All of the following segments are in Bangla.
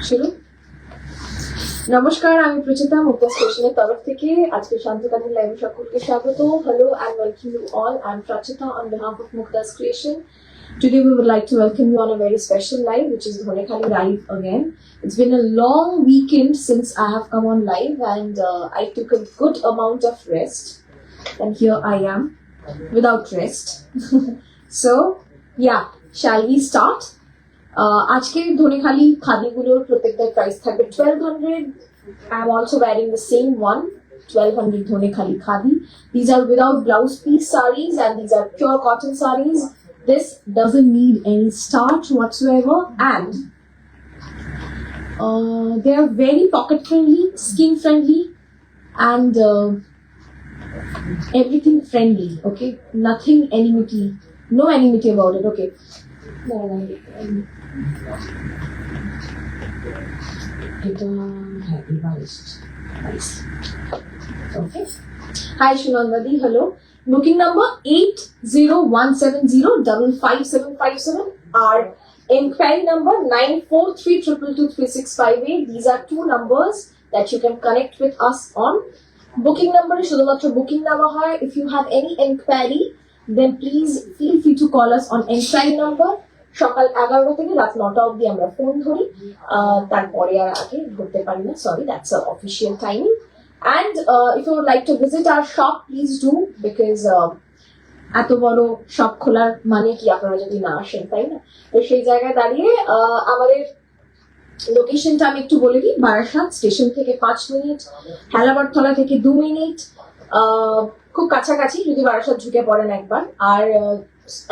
শুরু। নমস্কার, আমি প্রচিতা মুক্তা স্টেশনের তরফ থেকে আজকে শান্তকালীন লাইভে সকলকে স্বাগত। Hello and welcome you all. I'm Prachita on behalf of Mukta's Creation. Today we would like to welcome you on a very special live, which is Dhonekali Live again. It's been a long weekend since I have come on live, and I took a good amount of rest, and here I am without rest. So yeah, shall we start? আজকে ধনেখালি খাদিগুলোর প্রত্যেকটার প্রাইস থাকবে 1200. I am also wearing the same one, 1200 Dhanekhali khadi. These are without blouse piece sarees, and these are pure cotton sarees. This doesn't need any starch whatsoever, and they are very pocket friendly, skin friendly, and everything friendly. Okay, nothing enmity, no enmity about it. Okay. Okay. Hi Shunanvadi, hello. Booking number 8017055757. Our inquiry number 9432223658. These are two numbers that you can connect with us on. Booking number is shudhumatro booking newa hoy. If you have any inquiry, then please feel free to call us on inquiry number. সকাল 11টা থেকে রাত 9টা অবধি আমরা ফোন ধরি, তারপরে আর আগে ধরতে পারি না, sorry, that's a official timing. And if you like to visit our shop, please do, because এত বড় শপ খোলার মানে কি আপনারা যদি না আসেন, তাই না? তো সেই জায়গায় দাঁড়িয়ে আমাদের লোকেশনটা আমি একটু বলে দিই। বারাসাত স্টেশন থেকে 5 মিনিট, হেলাবারতলা থেকে 2 মিনিট, খুব কাছাকাছি যদি বারাসাত ঢুকে পড়েন একবার। আর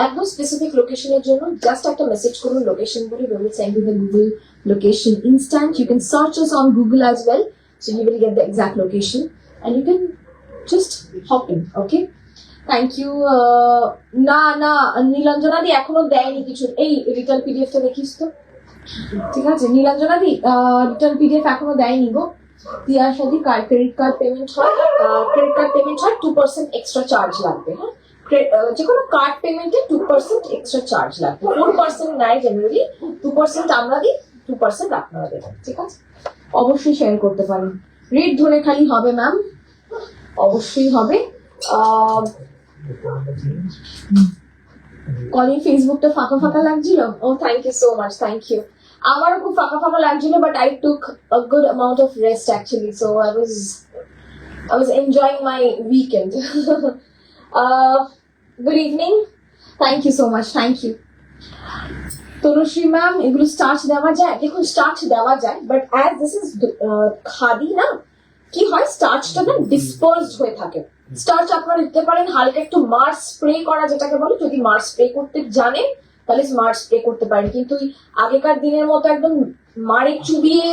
একদম স্পেসিফিক লোকেশনের জন্য জাস্ট একটা মেসেজ করুন লোকেশন বলে, we will send you the Google location instant. You can search us on Google as well, so you will get the exact location and you can just hop in. Okay, thank you. না নীলাঞ্জনা দি এখনো দেয়নি কিছু। এই রিটার্ন পিডিএফটা দেখিস তো, ঠিক আছে? নীলাঞ্জনা দি রিটার্ন পিডিএফ এখনো দেয়নি গো। তিয়াশাদি ক্রেডিট কার্ড পেমেন্ট হয়, 2% এক্সট্রা চার্জ লাগবে। হ্যাঁ, যে কোনো কার্ড পেমেন্টে 2% এক্সট্রা চার্জ লাগবে। 4% নেয় জেনারেলি, 2% আমরা দিই, 2% আপনারা দেবেন, ঠিক আছে? অবশ্যই শেয়ার করতে পারেন। রেড ধনেখালি হবে ম্যাম, অবশ্যই হবে। কলিং ফেসবুকটা ফাঁকা ফাঁকা লাগছিল। ও thank you so much, thank you. আমারও খুব ফাঁকা ফাঁকা লাগছিল, but I took a good amount of rest actually, so I was enjoying my weekend. Good evening. Thank you so much. Thank you. Tanushree ma'am, এগুলো স্টার্চ দেওয়া যায়? দেখুন, স্টার্চ দেওয়া যায়, but as this is khadi না, কি হয়, স্টার্চটা না ডিসপার্সড হয়ে থাকে। স্টার্চ আপনারা দিতে পারেন হালকা একটু মার্চ স্প্রে করা, যেটাকে বলে। যদি মার্চ স্প্রে করতে জানেন তাহলে মার্চ স্প্রে করতে পারেন, কিন্তু আগেকার দিনের মতো একদম মারে চুবিয়ে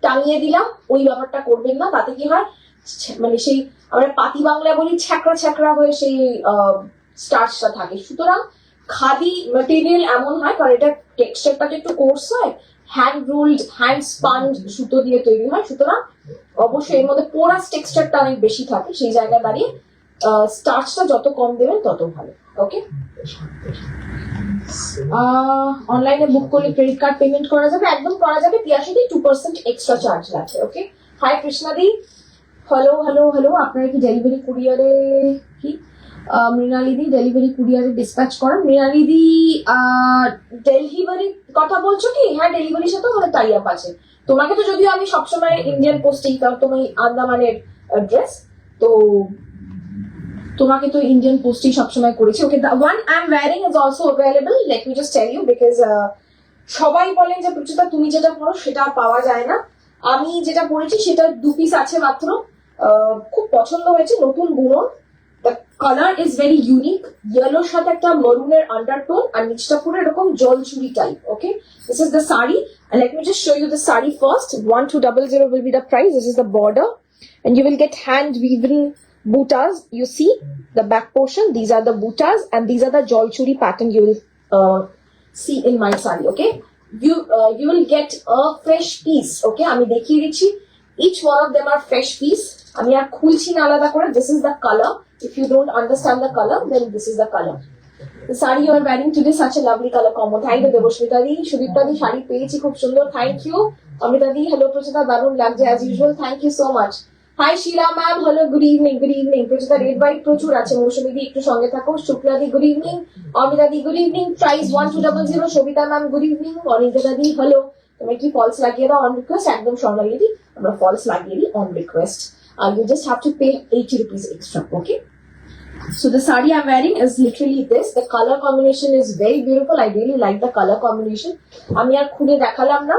টাঙিয়ে দিলাম ওই ব্যাপারটা করবেন না। তাতে কি হয়, মানে সেই আমরা পাতি বাংলায় বলি ছ্যাকড়া ছ্যাকড়া হয়ে সেই স্টার্চটা থাকে। সুতরাং খাদি ম্যাটেরিয়াল এমন হয়, কারণ এটা টেক্সচারটা একটু কোর্স হয়, হ্যান্ড রুলড, হ্যান্ড স্পান্ড সুতো দিয়ে তৈরি হয়। সুতরাং অবশ্যই এর মধ্যে পোরাস টেক্সচারটা অনেক বেশি থাকে। সেই জায়গায় দাঁড়িয়ে স্টার্চটা যত কম দেবেন তত ভালো। ওকে, অনলাইনে বুক করলে ক্রেডিট কার্ড পেমেন্ট করা যাবে, একদম করা যাবে। তিয়াশাদি 2% এক্সট্রা চার্জ লাগবে। ওকে, হাই কৃষ্ণাদি, হ্যালো হ্যালো হ্যালো। আপনারা কি ডেলিভারি কুরিয়ারে, কি মৃণালিদি ডেলিভারি কুরিয়ারে ডিসপ্যাচ করেন? মৃণালিদি ডেলিভারি কথা বলছো কি? হ্যাঁ, ডেলিভারির সাথে আমাদের টাই আপ আছে। তোমাকে তো যদিও আমি সবসময় ইন্ডিয়ান পোস্টেই, কারণ তুমি আন্দামানের অ্যাড্রেস, তো তোমাকে তো ইন্ডিয়ান পোস্টেই সবসময় করেছি। Okay, the one I am wearing is also available. Let me just tell you, because সবাই বলেন যে প্রচুরতা তুমি যেটা পড়ো সেটা পাওয়া যায় না। আমি যেটা পড়েছি সেটা 2 পিস আছে মাত্র। খুব পছন্দ হয়েছে, নতুন বুনন। The colour is very unique, ইয়েলোর সাথে একটা মরুনের আন্ডারটোন, আর নিচটা পুরো এরকম জলচুরি type. Okay, this is the sari, and let me just show you the saree first. 1200 will be the price. This is the border, and you will get hand woven buttas. You see the back portion, these are the buttas, and these are the jolchuri pattern you will see in my saree. Okay, you will get a fresh piece. Okay, আমি দেখিয়ে দিচ্ছি, each one of them are fresh piece. আমি আর খুলছি না আলাদা করে। This is the color. If you don't understand the color, then this is the color. The saree you are wearing today, such a lovely color combo. Thank you, Devashmita di. Shudipta di, sari পেয়েছি খুব সুন্দর. Thank you. Amrita di, hello Prachita, দারুণ লাগছে as usual. Thank you so much. Hi Sheila ma'am, hello, good evening, good evening. Prachita red white প্রচুর আছে. মৌসুমী দি একটু সঙ্গে থাকো. শুক্লা দি, good evening. Amrita di, good evening. Price 1200. Shobita ma'am, good evening. Anindita দি, hello. তুমি কি ফলস লাগিয়ে দাও on request? একদম স্বর্ণালী দি, আমরা ফলস লাগিয়ে দিই on request. You just have to pay 80 rupees extra, okay? So the saree I'm wearing is literally this. The color combination is very beautiful. I really like the color combination. আমি আর খুলে দেখালাম না,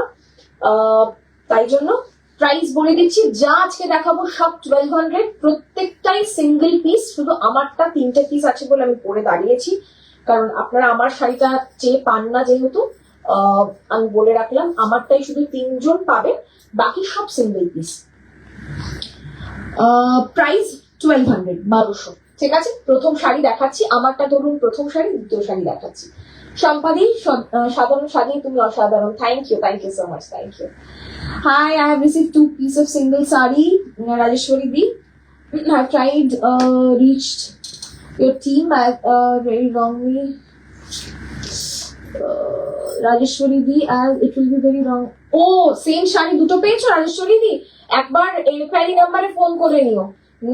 তাই জন্য প্রাইস বলে দিচ্ছি। যা আজকে দেখাবো সব 1200, প্রত্যেকটাই সিঙ্গেল পিস। শুধু আমারটা 3টে পিস আছে বলে আমি পরে দাঁড়িয়েছি, কারণ আপনারা আমার শাড়িটা চেয়ে পান না যেহেতু, আমি বলে রাখলাম আমারটাই শুধু 3 জন পাবেন, বাকি সব সিঙ্গেল পিস। প্রাইস 1200, 1200। ঠিক আছে, প্রথম শাড়ি দেখাচ্ছি, আমারটা ধরুন প্রথম শাড়ি, দ্বিতীয় শাড়ি দেখাচ্ছি। সম্পাদি, সাধারণ শাড়ি, তুমি অসাধারণ। Thank you so much, thank you. Hi, I have received 2 pieces of single saree. Rajeshwari di, I have tried reached your team very wrongly. Rajeshwari di, as it will be very wrong. Oh, same sari দুটো পেয়েছো রাজেশ্বরী দি? একবার এনকোয়ারি নাম্বারে ফোন করে নিও,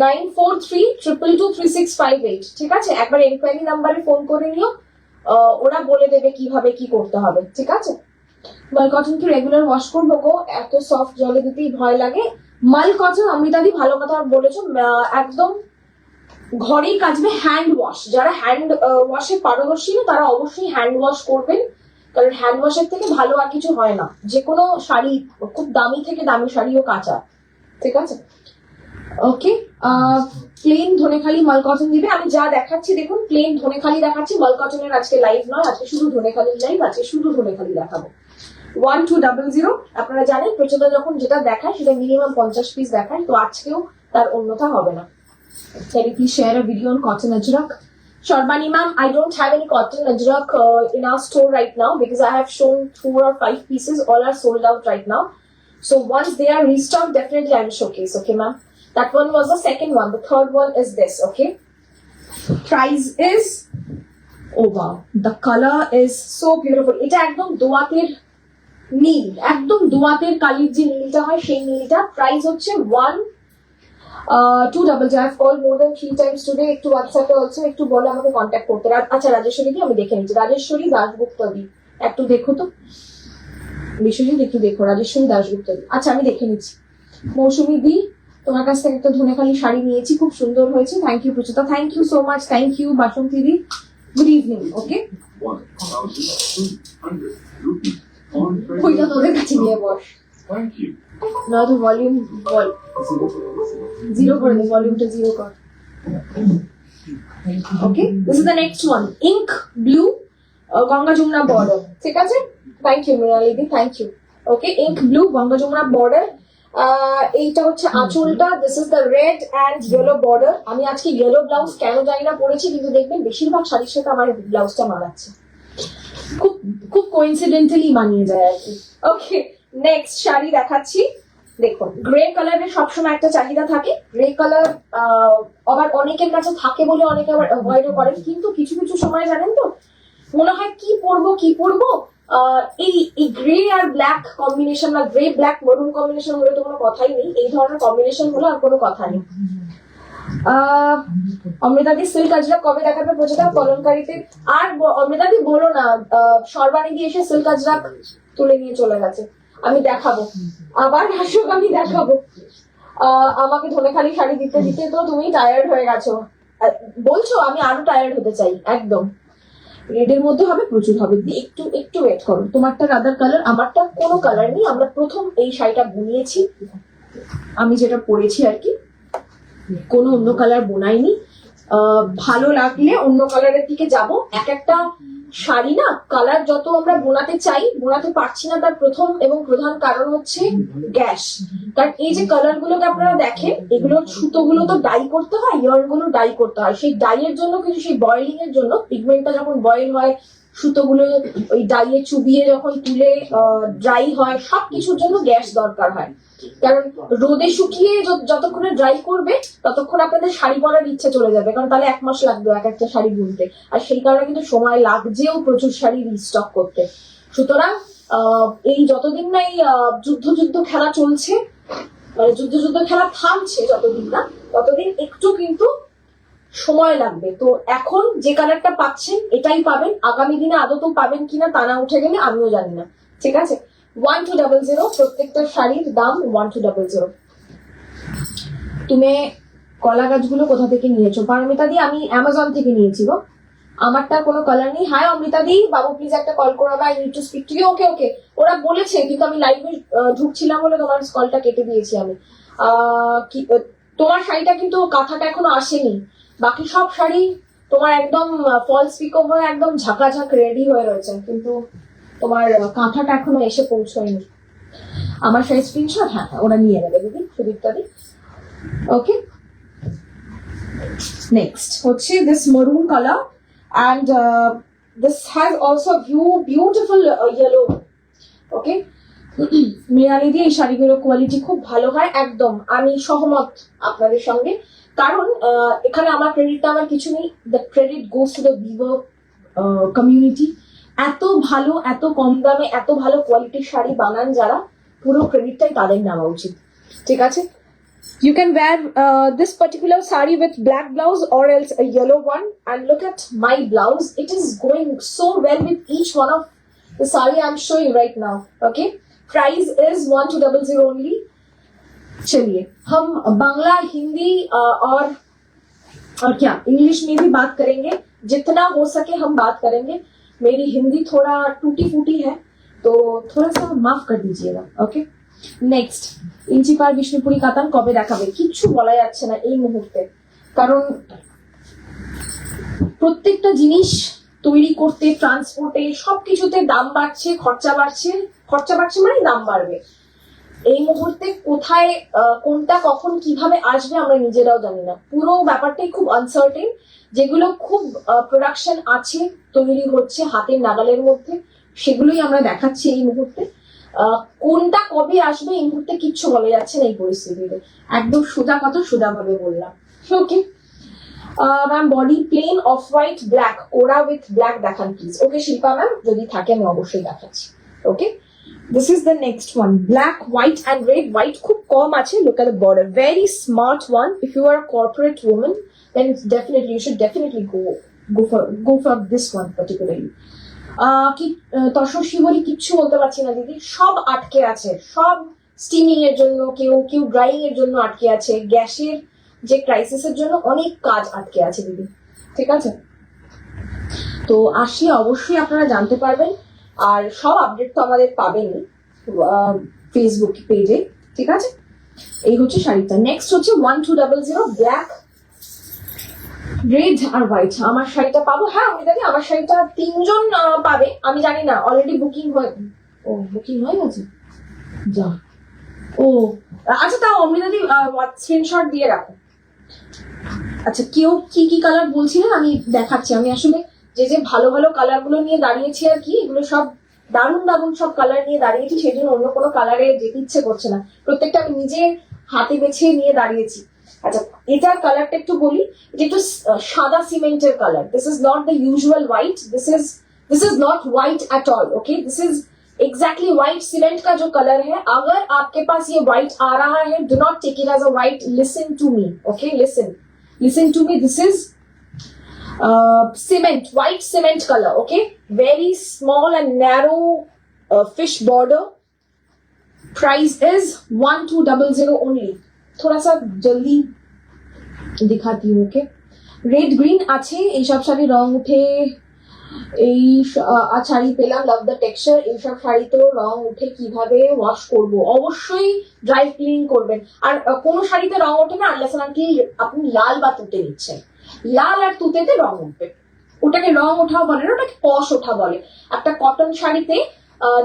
9432223658। ঠিক আছে, একবার এনকোয়ারি নাম্বারে ফোন করে নিও, ওরা বলে দেবে কিভাবে কি করতে হবে। ঠিক আছে। মাল কটন কি রেগুলার ওয়াশ করবো গো? এত সফট জলে দিতেই ভয় লাগে। মাল কটন, অমৃতাদি ভালো কথা বলেছো, একদম ঘরেই কাচবে, হ্যান্ড ওয়াশ। যারা হ্যান্ড ওয়াশে পারদর্শী না তারা অবশ্যই হ্যান্ড ওয়াশ করবেন, কারণ হ্যান্ড ওয়াশের থেকে ভালো আর কিছু হয় না। যে কোনো শাড়ি, খুব দামি থেকে দামি শাড়িও কাঁচা। ঠিক আছে, ওকে। প্লেন ধনেখালি মাল কটন দিবে। আমি যা দেখাচ্ছি দেখুন, প্লেন ধনেখালি দেখাচ্ছি, মাল কটনের আজকে লাইভ নয়, আজকে শুধু ধনেখালির লাইভ, আজকে শুধু ধনেখালি দেখাবো। 1200। আপনারা জানেন প্রচুর যখন যেটা দেখায় সেটা মিনিমাম 50 পিস দেখায়, তো আজকেও তার অন্যথা হবে না। Can you please share a video on cotton ajrak? Sharbani ma'am, I don't have any cotton ajrak in our store right now because I have shown 4 or 5 pieces. All are sold out right now. So once they are restocked, definitely I will showcase. Okay, ma'am. That one was the second one. The third one is this. Okay. Price is, oh wow, the color is so beautiful. এটা একদম দোয়াতের নীল, একদম দোয়াতের কালির যে নীলটা হয় সেই নীলটা। প্রাইস হচ্ছে 1200। I have called more than 3 times today. একটু হোয়াটসঅ্যাপে অলসো একটু বলো আমাকে কন্ট্যাক্ট করতে। আচ্ছা, রাজেশ্বরী দি আমি দেখে নিচ্ছি। রাজেশ্বরী দাশগুপ্ত দি একটু দেখো তো, বিশ্বজিৎ একটু দেখো, রাজেশ্বরী দাশগুপ্ত দি। আচ্ছা, আমি দেখে নিচ্ছি। মৌসুমী দি, তোমার কাছ থেকে একটা ধনেখালি শাড়ি নিয়েছি, খুব সুন্দর হয়েছে। Thank you Prachuta, thank you so much, thank you Basanti দি। Good evening. ওকে, ওইটা তোদের কাছে নিয়ে বস। না তো ভলিউম বল, 0 করে দে, ভলিউমটা 0 কর। Okay, this is the next one, ink blue Ganga Jamuna border. ঠিক আছে, থ্যাংক ইউ মৃণালী দি, thank you. Okay, ink blue Ganga Jamuna border. এইটা হচ্ছে আঁচলটা, this is the red and yellow border. আমি আজকে ইয়েলো ব্লাউজ কেন জানি না পরেছি, কিন্তু দেখবেন বেশিরভাগ শাড়ির সাথে আমার ব্লাউজটা মানাচ্ছে, খুব খুব কোইন্সিডেন্টালি মানিয়ে যায় আর কি। ওকে, নেক্সট শাড়ি দেখাচ্ছি। দেখুন, গ্রে কালারের সবসময় একটা চাহিদা থাকে। গ্রে কালার আবার অনেকের কাছে থাকে বলে অনেকে আবার অ্যাভয়েডও করেন, কিন্তু কিছু কিছু সময় জানেন তো মনে হয় কি পরবো, এই গ্রে আর ব্ল্যাক কম্বিনেশন বা গ্রে ব্ল্যাক মেরুন কম্বিনেশন হলে তো কোনো কথাই নেই, এই ধরনের কম্বিনেশন হলে আর কোনো কথা নেই। অমৃতাদি সিল্ক আজরাক কবে দেখাবে প্রচুর কলমকারিতে? আর অমৃতাদি বলো না, সর্বাণী দিয়ে এসে সিল্ক আজরাক তুলে নিয়ে চলে গেছে। আমি দেখাবো, আবার আসুক আমি দেখাবো। আমাকে ধনেখালি শাড়ি দিতে দিতে তো তুমি টায়ার্ড হয়ে গেছো, বলছো আমি আরো টায়ার্ড হতে চাই। একদম রেডের মধ্যে হবে, প্রচুর হবে। একটু একটু ওয়েট করো, তোমারটা রাদার কালার, আমারটা কোনো কালার নেই। আমরা প্রথম এই শাড়িটা বুনিয়েছি, আমি যেটা পরেছি আর কি, কোনো অন্য কালার বোনাইনি। ভালো লাগলে অন্য কালারের দিকে যাব। এক একটা শাড়ি না কালার যত আমরা বোনাতে চাই, বোনাতে পারছি না, তার প্রথম এবং প্রধান কারণ হচ্ছে গ্যাস। কারণ এই যে কালার গুলোকে আপনারা দেখেন, এগুলো সুতোগুলো তো ডাই করতে হয়, ইয়ার্ন গুলো ডাই করতে হয়। সেই ডাইয়ের জন্য কিছু, সেই বয়েলিং এর জন্য, পিগমেন্টটা যখন বয়েল হয় সুতোগুলো ওই ডাইয়ে চুবিয়ে যখন তুলে ড্রাই হয়, সবকিছুর জন্য গ্যাস দরকার হয়। কারণ রোদে শুকিয়ে যতক্ষণে ড্রাই করবে ততক্ষণ আপনাদের শাড়ি পরার ইচ্ছে চলে যাবে, কারণ তাহলে 1 মাস লাগবে এক একটা শাড়ি বুনতে, আর সেই কারণে কিন্তু সময় লাগছেও প্রচুর শাড়ি রিস্টক করতে। সুতরাং এই যতদিন না এই যুদ্ধ খেলা চলছে, মানে যুদ্ধ খেলা থামছে যতদিন না, ততদিন একটু কিন্তু সময় লাগবে। তো এখন যে কালারটা পাচ্ছেন এটাই পাবেন, আগামী দিনে আদৌ পাবেন কিনা তা না উঠে গেলে আমিও জানি না, ঠিক আছে। 1200, প্রত্যেকটা শাড়ির দাম 1200। তুমি কলা গাছগুলো কোথা থেকে নিয়েছো? পারমিতা দি, আমি অ্যামাজন থেকে নিয়েছি গো, আমারটা কোনো কালার নেই। High Amrita the, Babu please একটা কল করাবে, I need to speak to you. Okay okay, ওরা বলেছে কিন্তু আমি লাইভে ঢুকছিলাম বলে তোমার কলটা কেটে দিয়েছি আমি। তোমার শাড়িটা কিন্তু কাঁথাটা এখনো আসেনি, বাকি সব শাড়ি তোমার একদম ফলস পিকো হয়ে একদম ঝাঁকাঝাঁক রেডি হয়ে রয়েছে, কিন্তু তোমার কাঁথাটা এখনো এসে পৌঁছয়নি। আমার শাড়ি স্ক্রিনশট, হ্যাঁ ওরা নিয়ে নেবে দিদি, সুদীপ্তা দি। ওকে, নেক্সট হচ্ছে দিস মারুন colour, and this has also beautiful yellow. Okay, মৃণালি দি, এই শাড়িগুলোর কোয়ালিটি খুব ভালো হয়, একদম আমি সহমত আপনাদের সঙ্গে। কারণ এখানে আমার ক্রেডিটটা আমার কিছু নেই, the credit goes to the Vivo community. এত ভালো, এত কম দামে এত ভালো কোয়ালিটির শাড়ি বানান যারা, পুরো ক্রেডিটটাই তাদের নেওয়া উচিত, ঠিক আছে। You can wear this particular sari with black blouse or else a yellow one, and look at my blouse, it is going so well with each one of the sari I'm showing right now. Okay, price is 1200 only. चलिए हम बांग्ला, हिंदी और क्या इंग्लिश में भी बात करेंगे, जितना हो सके हम बात करेंगे। मेरी हिंदी थोड़ा टूटी फूटी है तो थोड़ा सा माफ कर दीजिएगा। ओके, নেক্সট ইঞ্চিপার বিষ্ণুপুরি কাতান কবে দেখাবে? কিচ্ছু বলা যাচ্ছে না এই মুহূর্তে, কারণ প্রত্যেকটা জিনিস তৈরি করতে, ট্রান্সপোর্টে, সবকিছুতে দাম বাড়ছে, খরচা বাড়ছে মানে দাম বাড়বে। এই মুহূর্তে কোথায় কোনটা কখন কিভাবে আসবে আমরা নিজেরাও জানি না, পুরো ব্যাপারটাই খুব আনসার্টেন। যেগুলো খুব প্রোডাকশন আছে, তৈরি হচ্ছে হাতের নাগালের মধ্যে, সেগুলোই আমরা দেখাচ্ছি এই মুহূর্তে। কোনটা কবে আসবে এই মুহূর্তে কিচ্ছু বলা যাচ্ছে না এই পরিস্থিতিতে, একদম সোজা কথা সোজা ভাবে বললাম। Okay ma'am, body plain of white black, কোরা উইথ ব্ল্যাক দেখান প্লিজ। ওকে শিল্পা ম্যাম, যদি থাকে আমি অবশ্যই দেখাচ্ছি। Okay, this is the next one, black, white and red. White খুব কম আছে, look at the border, very smart one. If you are corporate women then definitely you should definitely go for this one particularly. কি তসর শিবলি কিচ্ছু বলতে পারছি না দিদি, সব আটকে আছে, সব স্টিমিং এর জন্য, কেউ ড্রাইং এর জন্য আটকে আছে, গ্যাসের যে ক্রাইসিসের জন্য অনেক কাজ আটকে আছে দিদি, ঠিক আছে। তো আসলে অবশ্যই আপনারা জানতে পারবেন, আর সব আপডেট তো আমাদের পাবেনই ফেসবুক পেজে, ঠিক আছে। এই হচ্ছে শাড়িটা। নেক্সট হচ্ছে 1200 ব্ল্যাক, রেড আর হোয়াইট। আমার শাড়িটা পাবো? হ্যাঁ আমি জানি আমার শাড়িটা 3 জন পাবে, আমি জানি না, অলরেডি বুকিং হয়ে গেছে যা। ও আচ্ছা, তাও অমৃতাদি স্ক্রিনশট দিয়ে রাখো। আচ্ছা, কেউ কি কালার বলছিলেন আমি দেখাচ্ছি। আমি আসলে যে ভালো ভালো কালার গুলো নিয়ে দাঁড়িয়েছি আর কি, এগুলো সব দারুণ সব কালার নিয়ে দাঁড়িয়েছি, সেই জন্য অন্য কোনো কালারে যেতে ইচ্ছে করছে না, প্রত্যেকটা আমি নিজে হাতে বেছে নিয়ে দাঁড়িয়েছি। আচ্ছা, এটার কালারটা একটু বলি, এটা একটু সাদা সিমেন্টের colour. This is not the usual white, this is not white at all. Okay, this is exactly white cement का जो कलर है। अगर आपके पास ये व्हाइट आ रहा है, do not take it as a white, listen to me. Okay, listen to me, this is cement, white cement color. Okay, very small and narrow fish border. Price is 1200 only. थोड़ा सा जल्दी दिखाती हूँ। ओके, रेड ग्रीन আছে, এইসব শাড়ি রং উঠে, এই শাড়ি পেলাম, লাভ দ্য টেক্সচার। এইসব শাড়ি তো রং উঠে কিভাবে ওয়াশ করব? অবশ্যই ড্রাই ক্লিন করবেন। আর কোনো শাড়িতে রং ওঠে না আনলেস নাকি আপনি লাল বা তুতে নিচ্ছেন, লাল আর তুতেতে রং উঠবে, ওটাকে রং ওঠাও বলে না, ওটাকে কষ ওঠা বলে। একটা কটন শাড়িতে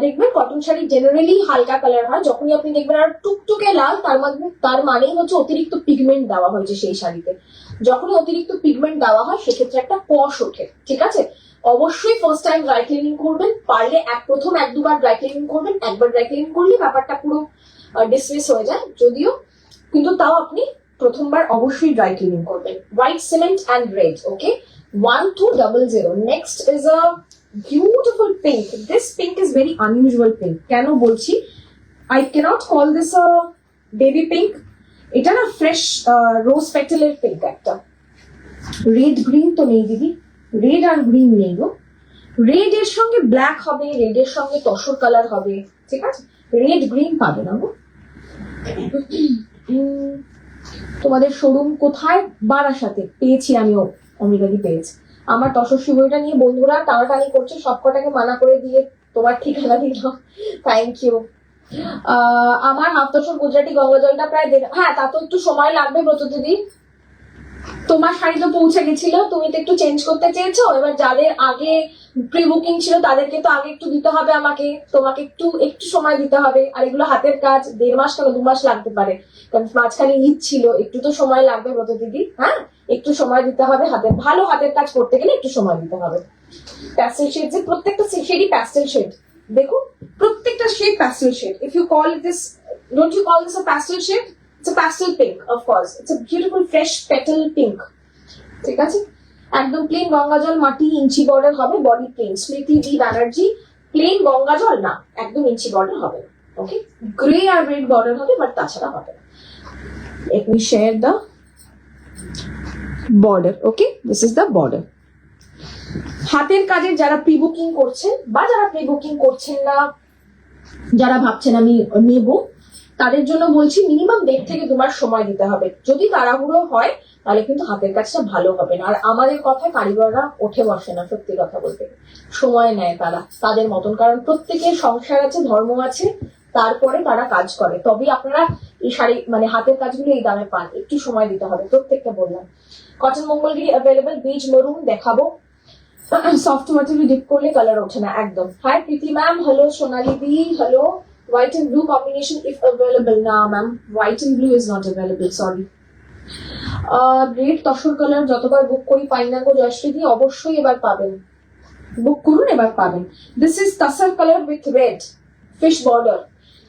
দেখবেন, কটন শাড়ি জেনারেলি হালকা কালার হয়, যখনই আপনি দেখবেন আর টুকটুকে লাল, তার মানেই হচ্ছে অতিরিক্ত পিগমেন্ট দেওয়া হয়েছে সেই শাড়িতে। যখনই অতিরিক্ত পিগমেন্ট দেওয়া হয় সেক্ষেত্রে একটা কষ ওঠে, ঠিক আছে। অবশ্যই ফার্স্ট টাইম ড্রাই ক্লিনিং করবেন, পারলে প্রথম 1-2 বার ড্রাই ক্লিনিং করবেন, একবার ড্রাই ক্লিনিং করলে ব্যাপারটা পুরো ডিসমিস হয়ে যায় যদিও, কিন্তু তাও আপনি প্রথমবার অবশ্যই ড্রাই ক্লিনিং করবেন। White cement and red, okay, 1200। Next is a beautiful pink. This pink is very unusual pink. কেন বলছি, I can't call this a baby pink, এটা না ফ্রেশ রোজ পেটালের পিঙ্ক একটা। রেড গ্রিন তো নেই দিদি, রেড আর গ্রিন নেই গো। রেড এর সঙ্গে ব্ল্যাক হবে, রেড এর সঙ্গে তসর কালার হবে, ঠিক আছে, রেড গ্রিন পাবে না গো। তোমাদের শোরুম কোথায়? বারাসাতে পেয়েছি আমিও, অমৃতাদি পেয়েছি। আমার তসর শিবইটা নিয়ে বন্ধুরা টানাটানি করছে, সবকটাকে মানা করে দিয়ে তোমার ঠিকানা দিলাম, থ্যাংক ইউ। আমার হাফ তসর গুজরাটি গঙ্গা জলটা প্রায় হ্যাঁ, তা তো একটু সময় লাগবে ব্রত দিদি। তোমার শাড়ি তো পৌঁছে গেছিল, তুমি তো একটু চেঞ্জ করতে চেয়েছো, এবার যাদের আগে প্রি বুকিং ছিল তাদেরকে তো আগে একটু দিতে হবে আমাকে, তোমাকে একটু সময় দিতে হবে। আর এগুলো হাতের কাজ, 1.5 মাস থেকে 2 মাস লাগতে পারে, কারণ মাঝখানে ঈদ ছিল, একটু তো সময় লাগবে ব্রত দিদি। হ্যাঁ, একটু সময় দিতে হবে, ভালো হাতের কাজ করতে গেলে একটু সময় দিতে হবে। প্যাস্টেল শেড, যে প্রত্যেকটা শেডই প্যাস্টেল শেড, দেখো প্রত্যেকটা shade pastel shade. If you call this, don't you call this a pastel shade? It's a pastel pink, of course. It's a beautiful fresh petal pink. ঠিক আছে, একদম প্লেন গঙ্গাজল মাটি, ইঞ্চি বর্ডার হবে, বডি প্লেন। স্মৃতি বি ব্যানার্জি, প্লেন গঙ্গাজল না, একদম ইঞ্চি বর্ডার হবে। ওকে, গ্রে আর রেড বর্ডার হবে, বাট তাছাড়া হবে না। Let me share the border. Okay, this is the border. হাতের কাজের যারা প্রি বুকিং করছেন বা যারা প্রি বুকিং করছেন না, যারা ভাবছেন আমি নেব, তাদের জন্য বলছি মিনিমাম 1.5 থেকে 2 মাস সময় দিতে হবে। যদি তাড়াহুড়ো হয় তাহলে কিন্তু হাতের কাজটা ভালো হবে না। আর আমাদের কথায় কারিগররা ওঠে বসে না, সত্যি কথা বলতে সময় নেয় তারা তাদের মতন, কারণ প্রত্যেকের সংসার আছে, ধর্ম আছে, তারপরে তারা কাজ করে। তবেই আপনারা এই শাড়ি মানে হাতের কাজগুলো এই দামে পান, একটু সময় দিতে হবে, প্রত্যেকটা বললাম। কটন মঙ্গলগিরি অ্যাভেলেবল, বিচ মেরুন দেখাবো, সফট ওয়াটারে ডিপ করলে কালার ওঠে না একদম। Hi Preeti ma'am, hello Sonali di, hello. White and blue combination if available. Now ma'am, white and blue is not available, sorry. Red tussar colour যতবার বুক করি পাই না গো জয়শ্রী দি, অবশ্যই এবার পাবেন, বুক করুন এবার পাবেন। This is tussar colour with red fish border,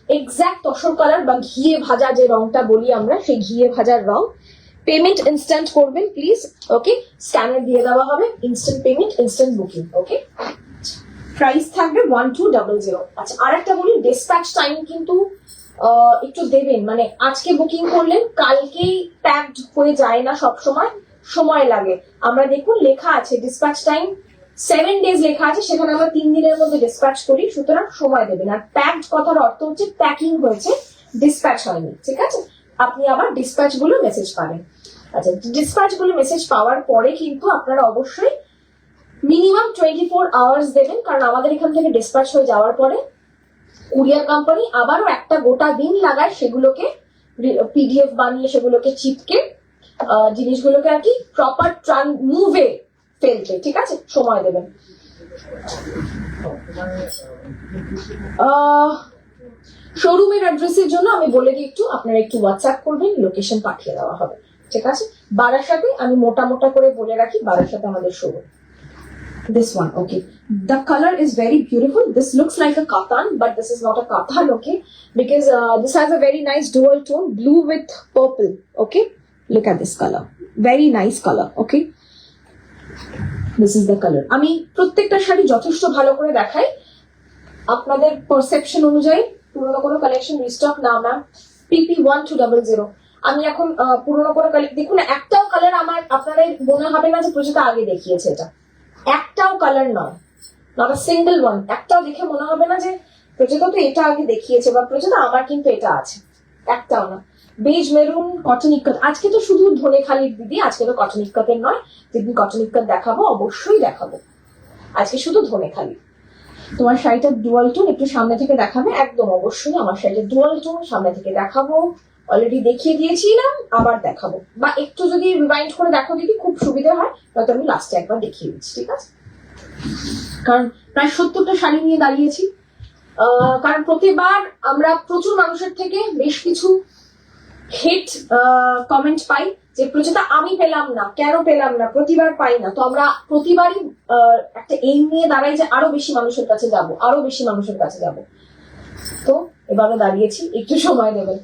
exact tussar colour বা ঘিয়ে ভাজা যে রংটা বলি আমরা, সেই ঘিয়ে ভাজার রং। পেমেন্ট ইনস্ট্যান্ট করবেন প্লিজ, ওকে, স্ক্যানার দিয়ে দেওয়া হবে, ইনস্ট্যান্ট পেমেন্ট, ইনস্ট্যান্ট বুকিং, ওকে। প্রাইস থাকবে 1200। আচ্ছা, আর একটা বলি, ডিসপ্যাচ টাইম কিন্তু একটু দেবেন, মানে আজকে বুকিং করলেন কালকেই প্যাকড হয়ে যায় না, সব সময় লাগে। আমরা দেখুন লেখা আছে ডিসপ্যাচ টাইম 7 days লেখা আছে, সেখানে আমরা 3 দিনের মধ্যে ডিসপ্যাচ করি, সুতরাং সময় দেবেন। আর প্যাকড কথার অর্থ হচ্ছে প্যাকিং হয়েছে, ডিসপ্যাচ হয়নি, ঠিক আছে। আপনি আবার ডিসপ্যাচ গুলো মেসেজ পাবেন। আচ্ছা, ডিসপ্যাচ গুলো মেসেজ পাওয়ার পরে কিন্তু আপনারা অবশ্যই মিনিমাম 24 আওয়ার্স দেবেন, কারণ আমাদের এখান থেকে ডিসপ্যাচ হয়ে যাওয়ার পরে কুরিয়ার কোম্পানি আবারও একটা গোটা দিন লাগায় সেগুলোকে পিডিএফ বানিয়ে, সেগুলোকে চিপকে জিনিসগুলোকে আর কি প্রপার মুভে ফেলতে, ঠিক আছে, সময় দেবেন। শোরুমের অ্যাড্রেসের জন্য আমি বলে দিই একটু, আপনারা একটু হোয়াটসঅ্যাপ করবেন, লোকেশন পাঠিয়ে দেওয়া হবে, ঠিক আছে। বারাসাতে আমি মোটা করে বলে রাখি, বারাসাতে আমাদের showroom. This one, okay. The color is very beautiful. This looks like a katan, but this is not a katan, okay? Because this has a very nice dual tone, blue with purple, okay? Look at this color. Very nice color, okay? This is the color. আমি প্রত্যেকটা শাড়ি যথেষ্ট ভালো করে দেখাই, আপনাদের পারসেপশন অনুযায়ী। পুরনো কোনো কালেকশন রিস্টক না ম্যাম, PP 1200। আমি এখন পুরনো কোনো দেখুন, একটাও কালার আমার আপনাদের মনে হবে না যে প্রচুর আগে দেখিয়েছে, এটা একটাও কালার নয়, নট আ সিঙ্গেল ওয়ান। একটাও দেখে মনে হবে না যে প্রচুর তো এটা আগে দেখিয়েছে বা প্রচুর আমার কিন্তু এটা আছে, একটাও না। বেজ মেরুন কটন ইক্কত, আজকে তো শুধু ধনেখালির দিদি, আজকে তো কটন ইক্কতের নয়, যেদিন কটন ইক্কত দেখাবো অবশ্যই দেখাবো, আজকে শুধু ধনেখালি। তোমার শাড়িটা ডুয়াল টোন, একটু সামনে থেকে দেখাবে, একদম অবশ্যই আমার শাড়িটা ডুয়াল টোন, সামনে থেকে দেখাবো, অলরেডি দেখিয়ে দিয়েছিলাম, আবার দেখাবো, বা একটু যদি রিমাইন্ড করে দেখো দিদি খুব সুবিধা হয়, হয়তো আমি লাস্টে একবার দেখিয়ে দিচ্ছি, ঠিক আছে। কারণ প্রায় 70টা শাড়ি নিয়ে দাঁড়িয়েছি, কারণ প্রতিবার আমরা প্রচুর মানুষের থেকে বেশ কিছু হেট কমেন্ট পাই যে প্রচেতা আমি পেলাম না, কেন পেলাম না, প্রতিবার পাই না। তো আমরা প্রতিবারই একটা এইম নিয়ে দাঁড়াই যে আরো বেশি মানুষের কাছে যাব, আরো বেশি মানুষের কাছে যাব। তো এভাবে দাঁড়িয়েছি, একটু সময় দেবেন।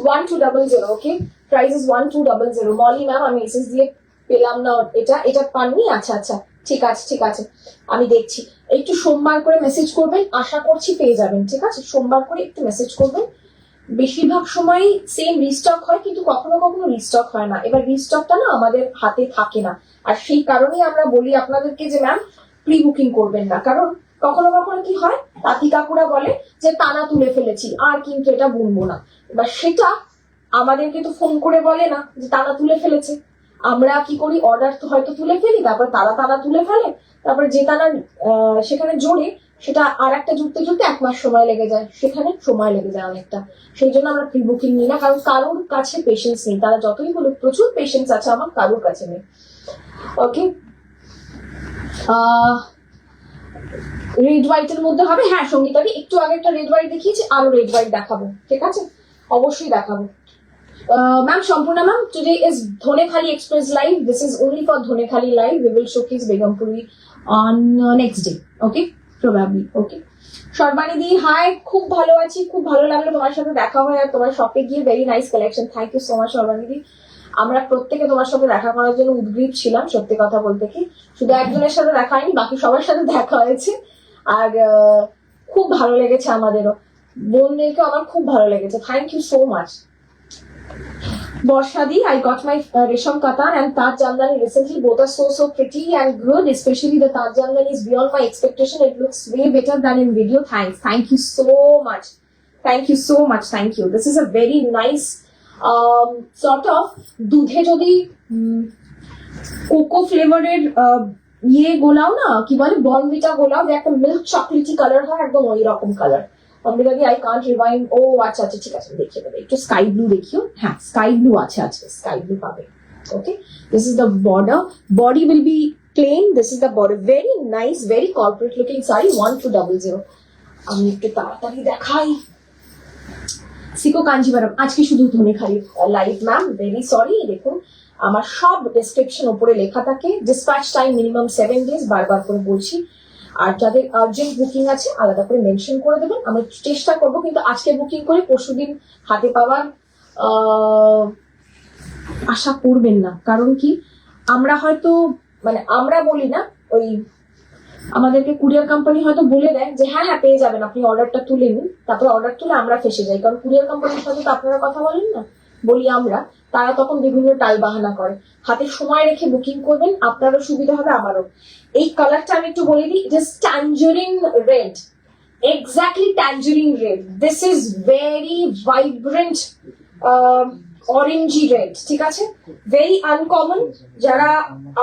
1200, ওকে, প্রাইস ইজ 1200। মলি ম্যাম আমি এসএস দিয়ে পেলাম না, এটা পাননি? আচ্ছা আচ্ছা, ঠিক আছে ঠিক আছে, আমি দেখছি। একটু সোমবার করে মেসেজ করবেন, আশা করছি পেয়ে যাবেন। ঠিক আছে, সোমবার করে একটু মেসেজ করবেন। বেশিরভাগ সময় সেম রিস্টক হয়, কিন্তু কখনো কখনো রিস্টক হয় না। এবার রিস্টকটা না আমাদের হাতে থাকে না, আর সেই কারণেই আমরা বলি আপনাদেরকে যে ম্যাম প্রি বুকিং করবেন না। কারণ কখনো কখনো কি হয়, তাঁতি কাকুরা বলে যে টানা তুলে ফেলেছি, আর কিন্তু এটা বুনবো না। এবার সেটা আমাদেরকে তো ফোন করে বলে না যে টানা তুলে ফেলেছে। আমরা কি করি, অর্ডার তো হয়তো তুলে ফেলি, তারপর তারা টানা তুলে ফেলে, তারপর যে টানা সেখানে জোরে, সেটা আর একটা জুড়তে জুড়তে 1 মাস সময় লেগে যায়, সেখানে সময় লেগে যায় অনেকটা। সেই জন্য আমরা প্রি বুকিং নিই না, কারণ কারোর কাছে পেশেন্স নেই। তারা যতই বলুক প্রচুর পেশেন্স আছে, আমার কারোর কাছে নেই। ওকে, রেড হোয়াইটের মধ্যে হবে? হ্যাঁ সঙ্গীতাদি, একটু আগে একটা রেড হোয়াইট দেখিয়েছি, আরো রেড হোয়াইট দেখাবো। ঠিক আছে, অবশ্যই দেখাবো। Ma'am, Shampurna ma'am, today is Dhonekhali Express live. This is only for Dhonekhali live. We will showcase Begumpuri on next day. Okay, probably. Okay. Sharbani di, hi, খুব ভালো আছি, খুব ভালো লাগলো তোমার সাথে দেখা হয় আর তোমার শপে গিয়ে। Very nice collection, thank you so much Sharbani দি। আমরা প্রত্যেকে তোমার সাথে দেখা করার জন্য উদ্গ্রীব ছিলাম, সত্যি কথা বলতে কি। শুধু একজনের সাথে দেখা হয়নি, বাকি সবার সাথে দেখা হয়েছে, আর খুব ভালো লেগেছে আমাদেরও। বোনদেরকে আমার খুব ভালো লেগেছে, thank you so much. Borshadi, I got my Resham Katan and Taj Jamdani recently. Both are so pretty and good. Especially the Taj Jamdani is beyond my expectation. It looks way better than in video. Thank you so much. Thank you so much. Thank you. This is a very nice sort of দুধে যদি কোকো ফ্লেভারের ইয়ে গোলাও না, কি বলে, বর্নভিটা গোলাও, যে একটা মিল্ক চকলেটি কালার হয়, একদম ওই রকম কালার। অমৃতাদি, আই কান্ট রিভাইন্ড। ও আচ্ছা আচ্ছা, ঠিক আছে, দেখিয়ে দেবে। একটু স্কাই ব্লু দেখিও। হ্যাঁ, স্কাই ব্লু আছে, আজকে স্কাই ব্লু পাবে। Okay, this is the border, body will be plain. This is the border, very nice, very corporate looking sari. 1200। আমি একটু তাড়াতাড়ি দেখাই। সিকো কাঞ্জিভারাম, আজকে শুধু Dhanekhali live ma'am, very sorry. দেখুন আমার সব ডেসক্রিপশন উপরে লেখা থাকে। ডিসপ্যাচ টাইম মিনিমাম 7 days, বারবার করে বলছি। আর যাদের আর্জেন্ট বুকিং আছে আলাদা করে মেনশন করে দেবেন, আমরা চেষ্টা করব। কিন্তু আজকে বুকিং করে পরশুদিন হাতে পাওয়ার আশা করবেন না। কারণ কি, আমরা হয়তো মানে আমরা বলি না, ওই আমাদেরকে কুরিয়ার কোম্পানি হয়তো বলে দেয় যে হ্যাঁ হ্যাঁ পেয়ে যাবেন, আপনি অর্ডারটা তুলে নিন। তারপরে অর্ডার তুলে আমরা ফেসে যাই, কারণ কুরিয়ার কোম্পানির সাথে তো আপনারা কথা বলেন না, বলি আমরা। তারা তখন বিভিন্ন টাল বাহানা করে। হাতে সময় রেখে বুকিং করবেন, আপনারও সুবিধা হবে, আমারও। এই কালারটা আমি একটু বলে দিই, just tangerine red, exactly tangerine red. This is very vibrant orangey red, ঠিক আছে, ভেরি আনকমন। যারা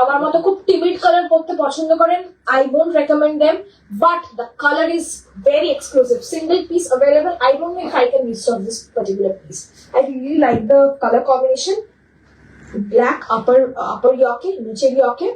আমার মতো খুব টিমিড কালার পরতে পছন্দ করেন, I won't recommend them, but the color is very exclusive. Single piece available. I don't know if I can restock this particular piece. I really like the color combination. Black upper yoke, niche yoke.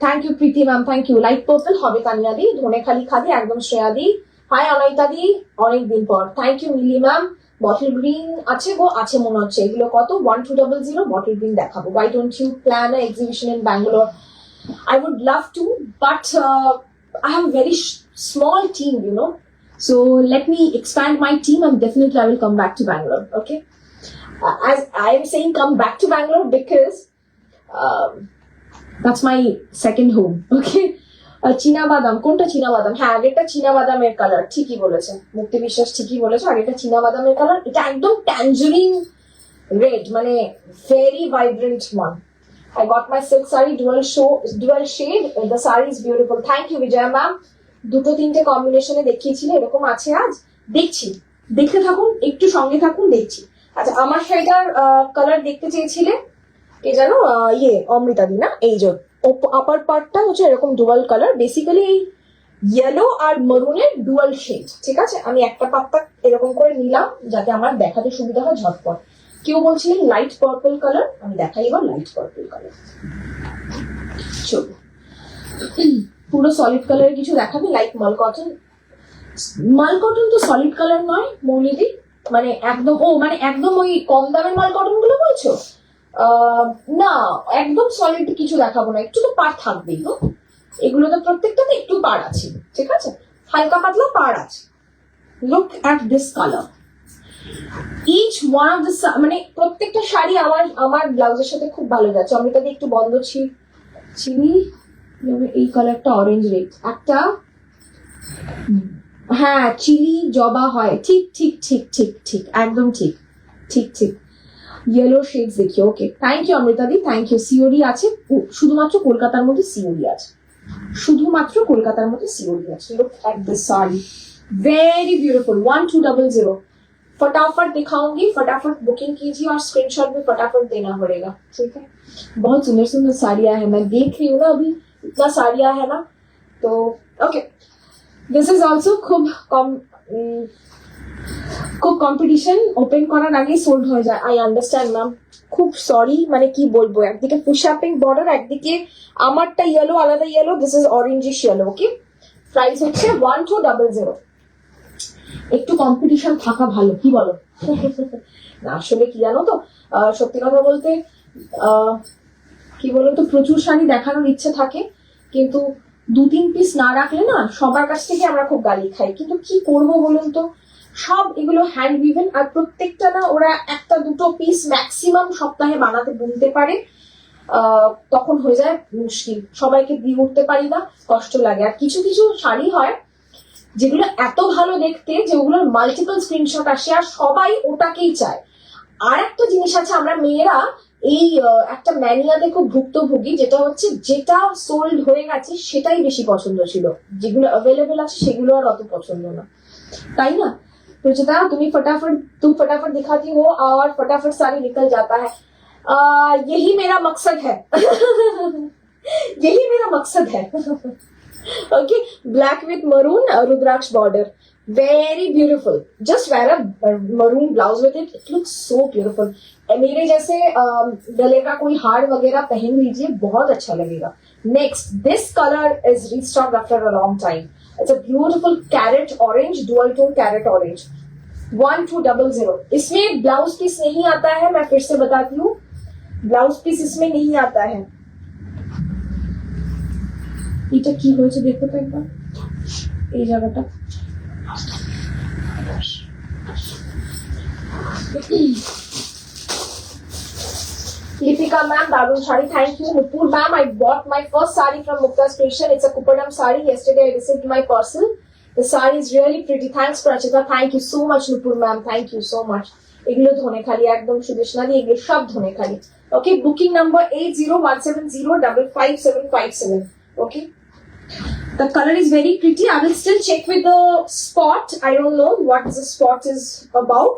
Thank you Preeti ma'am, thank you. Light purple hobe Tanya di, Dhonekhali khadi, ekdom Shreya di. Hi Anaita di, onek din por. Thank you Mili ma'am. Bottle green আছে গো, আছে মনে হচ্ছে। এগুলো কত? 1200 বটল গ্রিন দেখাবো। Why don't you plan an exhibition in Bangalore? I would love to, but I have a very small team, you know. So let me expand my team and definitely I will come back to Bangalore, okay? As I am saying come back to Bangalore because that's my second home, okay? চীনা বাদাম, কোনটা চীনা বাদাম? হ্যাঁ, আগেরটা চীনা বাদামের কালার, ঠিকই বলেছে মুক্তি বিশ্বাস, ঠিকই বলেছে। আগেরটা চীনা বাদামের কালার, এটা একদম ট্যাঞ্জারিন রেড, মানে very vibrant one. I got my silk saree dual shade. The saree is beautiful. Thank you Vijaya ma'am. দুটো তিনটে কম্বিনেশনে দেখিয়েছিলে, এরকম আছে আজ। দেখছি, দেখতে থাকুন, একটু সঙ্গে থাকুন, দেখছি। আচ্ছা, আমার শাড়িটার কালার দেখতে চেয়েছিলে, কে জানো? ইয়ে অমৃতা দি না? এই যে আপার পার্টটা হচ্ছে এরকম ডুয়াল কালার, বেসিক্যালি এই ইয়েলো আর মেরুনের ডুয়াল শেড, ঠিক আছে। আমি একটা পাত্তা এরকম করে নিলাম যাতে আমার দেখাতে সুবিধা হয় ঝটপট। কেউ বলছিলেন লাইট পার্পল কালার, আমি দেখাই এবার লাইট পার্পল কালার। চলো, পুরো সলিড কালারের কিছু দেখাবে, লাইক মাল কটন। মাল কটন তো সলিড কালার নয় মৌলিদি, মানে একদম মানে একদম ওই কম দামের মাল কটন গুলো বলছো? না, একদম সলিড কিছু দেখাবো না, একটু তো পাড় থাকবেই গো। এগুলো তো প্রত্যেকটাতে একটু পাড় আছে, ঠিক আছে, হালকা পাতলা পাড় আছে। Look at this colour, each one of this, মানে প্রত্যেকটা শাড়ি আমার ব্লাউজের সাথে খুব ভালো যাচ্ছে। অমৃতা দিয়ে একটু বন্ধ চিনি, এই কালারটা অরেঞ্জ রেড, একটা হ্যাঁ চিলি জবা হয়, ঠিক ঠিক ঠিক ঠিক ঠিক একদম ঠিক ঠিক ঠিক। ইয়েলো শেডস দেখিও। ওকে, থ্যাংক ইউ অমৃতা দি, থ্যাংক ইউ। সিওরি আছে, শুধুমাত্র কলকাতার মধ্যে সিওরি আছে, শুধুমাত্র কলকাতার মধ্যে সিওরি আছে। Look at this sari, very beautiful, 1200। फटाफट दिखाऊंगी, फटाफट बुकिंग कीजिए और स्क्रीनशॉट भी फटाफट देना पड़ेगा, ठीक है। बहुत सुंदर सुंदर साड़ियां हैं, मैं देख रही हूँ ना अभी, इतना साड़ियां है ना, तो ओके। दिस इज ऑल्सो खूब কম্পিটিশন ওপেন করার আগে সোল্ড হয়ে যায়। আই আন্ডারস্ট্যান্ড ম্যাম, খুব সরি, মানে কি বলবো, একদিকে পুশআপিং বর্ডার, একদিকে আমারটা ইয়েলো, আলাদা yellow, this is orangish yellow. Okay, price হচ্ছে 1200। একটু কম্পিটিশন থাকা ভালো, কি বলো? না আসলে কি জানো তো, সত্যি কথা বলতে কি বলতো, প্রচুর শাড়ি দেখানোর ইচ্ছে থাকে, কিন্তু 2-3 পিস না রাখলে না সবার কাছ থেকে আমরা খুব গালি খাই। কিন্তু কি করবো বলুন তো, সব এগুলো হ্যান্ড উইভেন, আর প্রত্যেকটা না ওরা 1-2 পিস ম্যাক্সিমাম সপ্তাহে বানাতে বুনতে পারে, তখন হয়ে যায় মুশকিল, সবাইকে দিয়ে উঠতে পারি না, কষ্ট লাগে। আর কিছু কিছু শাড়ি হয় যেগুলো এত ভালো দেখতে যে ওগুলোর মাল্টিপল স্ক্রিনশট আসে আর সবাই ওটাকেই চায়। আর একটা জিনিস আছে, আমরা মেয়েরা এই একটা ম্যানিয়াতে খুব ভুক্তভোগী, যেটা হচ্ছে যেটা সোল্ড হয়ে গেছে সেটাই বেশি পছন্দ ছিল, যেগুলো অ্যাভেলেবেল আছে সেগুলো আর অত পছন্দ না, তাই না? रुचिता, तुम फटाफट दिखाती हो और फटाफट सारी निकल जाता है। यही मेरा मकसद है। यही मेरा मकसद है। Okay, black with maroon rudraksha border, very beautiful. Just wear a maroon blouse with it, it looks so beautiful. मेरे जैसे गले का कोई हार वगैरह पहन लीजिए, बहुत अच्छा लगेगा। Next, this colour is restock after a long time. It's a beautiful carrot orange, dual tone carrot orange, 1200। इसमें ब्लाउज पीस नहीं आता है, मैं फिर से बताती हूँ, ब्लाउज पीस इसमें नहीं आता है। এটা কি হয়েছে দেখো তো একবার, এই জায়গাটা। Deepika ma'am, Darun Shari, thank you. Nupur ma'am, I bought my first sari from Mukta's Creation. It's a Kupadam sari. Yesterday I received my parcel. The sari is really pretty. Thanks, Prachita. Thank you so much, Nupur ma'am. Thank you so much. এগুলো ধনে খালি, একদম সুদেশনা দিয়ে এগুলো সব Dhanekhali. Okay, booking number 8017055757। Okay, the color is very pretty. I will still check with the spot. I don't know what the spot is about.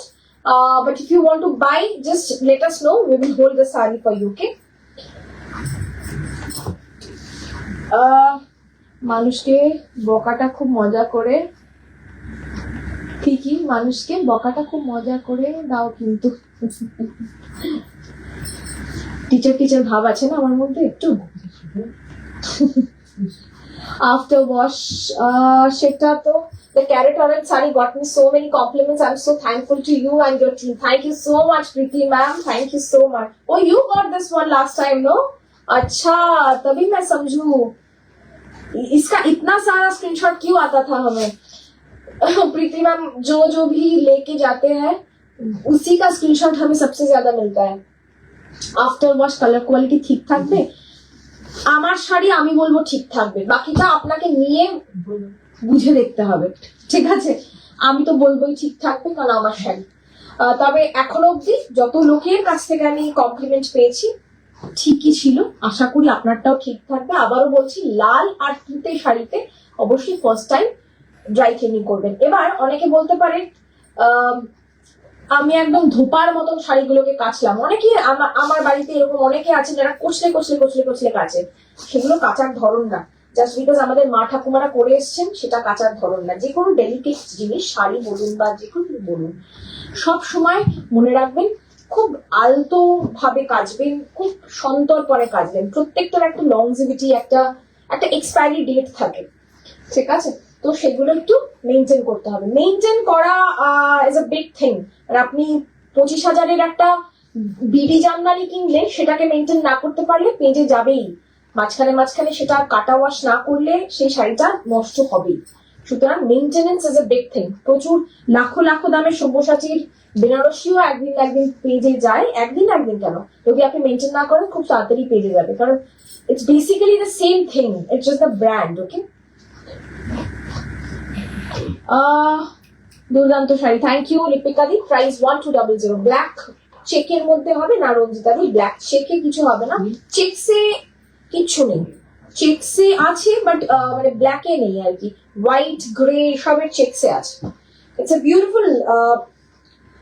But if you want to buy, just let us know. We will hold the sari for you, okay? মানুষকে বকাটা খুব মজা করে, ঠিকই, মানুষকে বকাটা খুব মজা করে দাও, কিন্তু টিচার ভাব আছে না আমার মধ্যে একটু। After wash, সেটা তো the carrot orange sari got me so many compliments. I'm so thankful to you and your team. Thank you so much, Preeti ma'am. Thank you so much. Oh, you got this one last time, no? अच्छा, तभी मैं समझू इसका इतना सारा स्क्रीनशॉट क्यों आता था हमें। प्रीति मैम जो भी लेके जाते हैं उसी का स्क्रीनशॉट हमें सबसे ज्यादा मिलता है। आफ्टर वॉश कालर क्वालिटी ठीक থাকবে, আমার শাড়ি আমি বলবো ঠিক থাকবে, বাকিটা আপনাকে নিয়ে বুঝে দেখতে হবে, ঠিক আছে? আমি তো বলবোই ঠিক থাকবে, কারণ আমার শাড়ি। তবে এখনো অব্দি যত লোকের কাছ থেকে আমি কমপ্লিমেন্ট পেয়েছি ঠিকই ছিল, আশা করি আপনারটাও ঠিক থাকবে। আবারও বলছি, লাল আর তুতে শাড়িতে অবশ্যই ফার্স্ট টাইম ড্রাই ক্লিনিং করবেন। এবার অনেকে বলতে পারে আমি একদম ধোপার মতন শাড়িগুলোকে কাচলাম। অনেকে আমার বাড়িতে এরকম অনেকে আছে যারা কচলে কাচে, সেগুলো কাচার ধরন না। জাস্ট বিকজ আমাদের মা ঠাকুমারা করে এসছেন, সেটা কাচার ধরন না। যে কোনো ডেলিকেট জিনিস, শাড়ি বলুন বা যে কোনো বলুন, সব সময় মনে রাখবেন খুব আলতো ভাবে কাচবেন, খুব সন্তর্পণে কাচবেন। প্রত্যেকটার একটা লংজিভিটি, একটা এক্সপায়ারি ডেট থাকে, ঠিক আছে? তো তো সেগুলো একটু মেনটেন করতে হবে। মেনটেন করা ইজ আ বিগ থিং। আর আপনি 25,000-এর একটা বিডি জামদানি কিনলে সেটাকে মেনটেন না করতে পারলে পেজে যাবেই, মাঝখানে মাঝখানে সেটা কাটা ওয়াশ না করলে সেই শাড়িটা নষ্ট হবেই। সুতরাং maintenance is a big thing. প্রচুর লাখো লাখো দামের সব্যসাচীর বেনারসিও একদিন একদিন পেজে যায়, একদিন কেন, যদি আপনি মেনটেন না করেন খুব তাড়াতাড়ি পেজে যাবে, কারণ it's basically the same thing, it's just the brand. Okay, দুর্দান্ত শাড়ি, থ্যাংক ইউ লিপিকা দি। প্রাইস 1200। ব্ল্যাক চেকের মধ্যে হবে না রঞ্জিতা দি, ব্ল্যাক চেকে কিছু হবে না, চেকসে কিচ্ছু নেই, চেকসে আছে বাট মানে ব্ল্যাকে নেই আর কি, হোয়াইট গ্রে সবের চেকসে আছে। It's a beautiful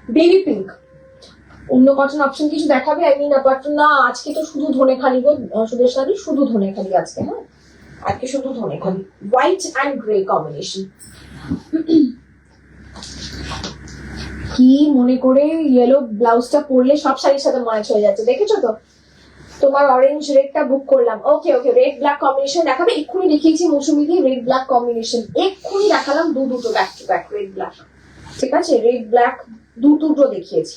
baby pink. অন্য কটন অপশন কিছু দেখাবে? আই মিন অ্যাপার্ট না, আজকে তো শুধু ধনেখালি গো সুদেশ দি, শুধু ধনেখালি আজকে। হ্যাঁ, আজকে শুধু Dhaniakhali, white and grey combination. কি মনে করে ইয়েলো ব্লাউজটা পরলে সব শাড়ির সাথে ম্যাচ হয়ে যাচ্ছে, দেখেছো তো? তোমার অরেঞ্জ রেডটা বুক করলাম। ওকে ওকে, রেড ব্ল্যাক কম্বিনেশন দেখাবে? এক্ষুনি দেখিয়েছি মৌসুমি দিয়ে রেড ব্ল্যাক কম্বিনেশন, এক্ষুনি দেখালাম দুটো back to back red black. ঠিক আছে, রেড ব্ল্যাক দুটো দেখিয়েছি।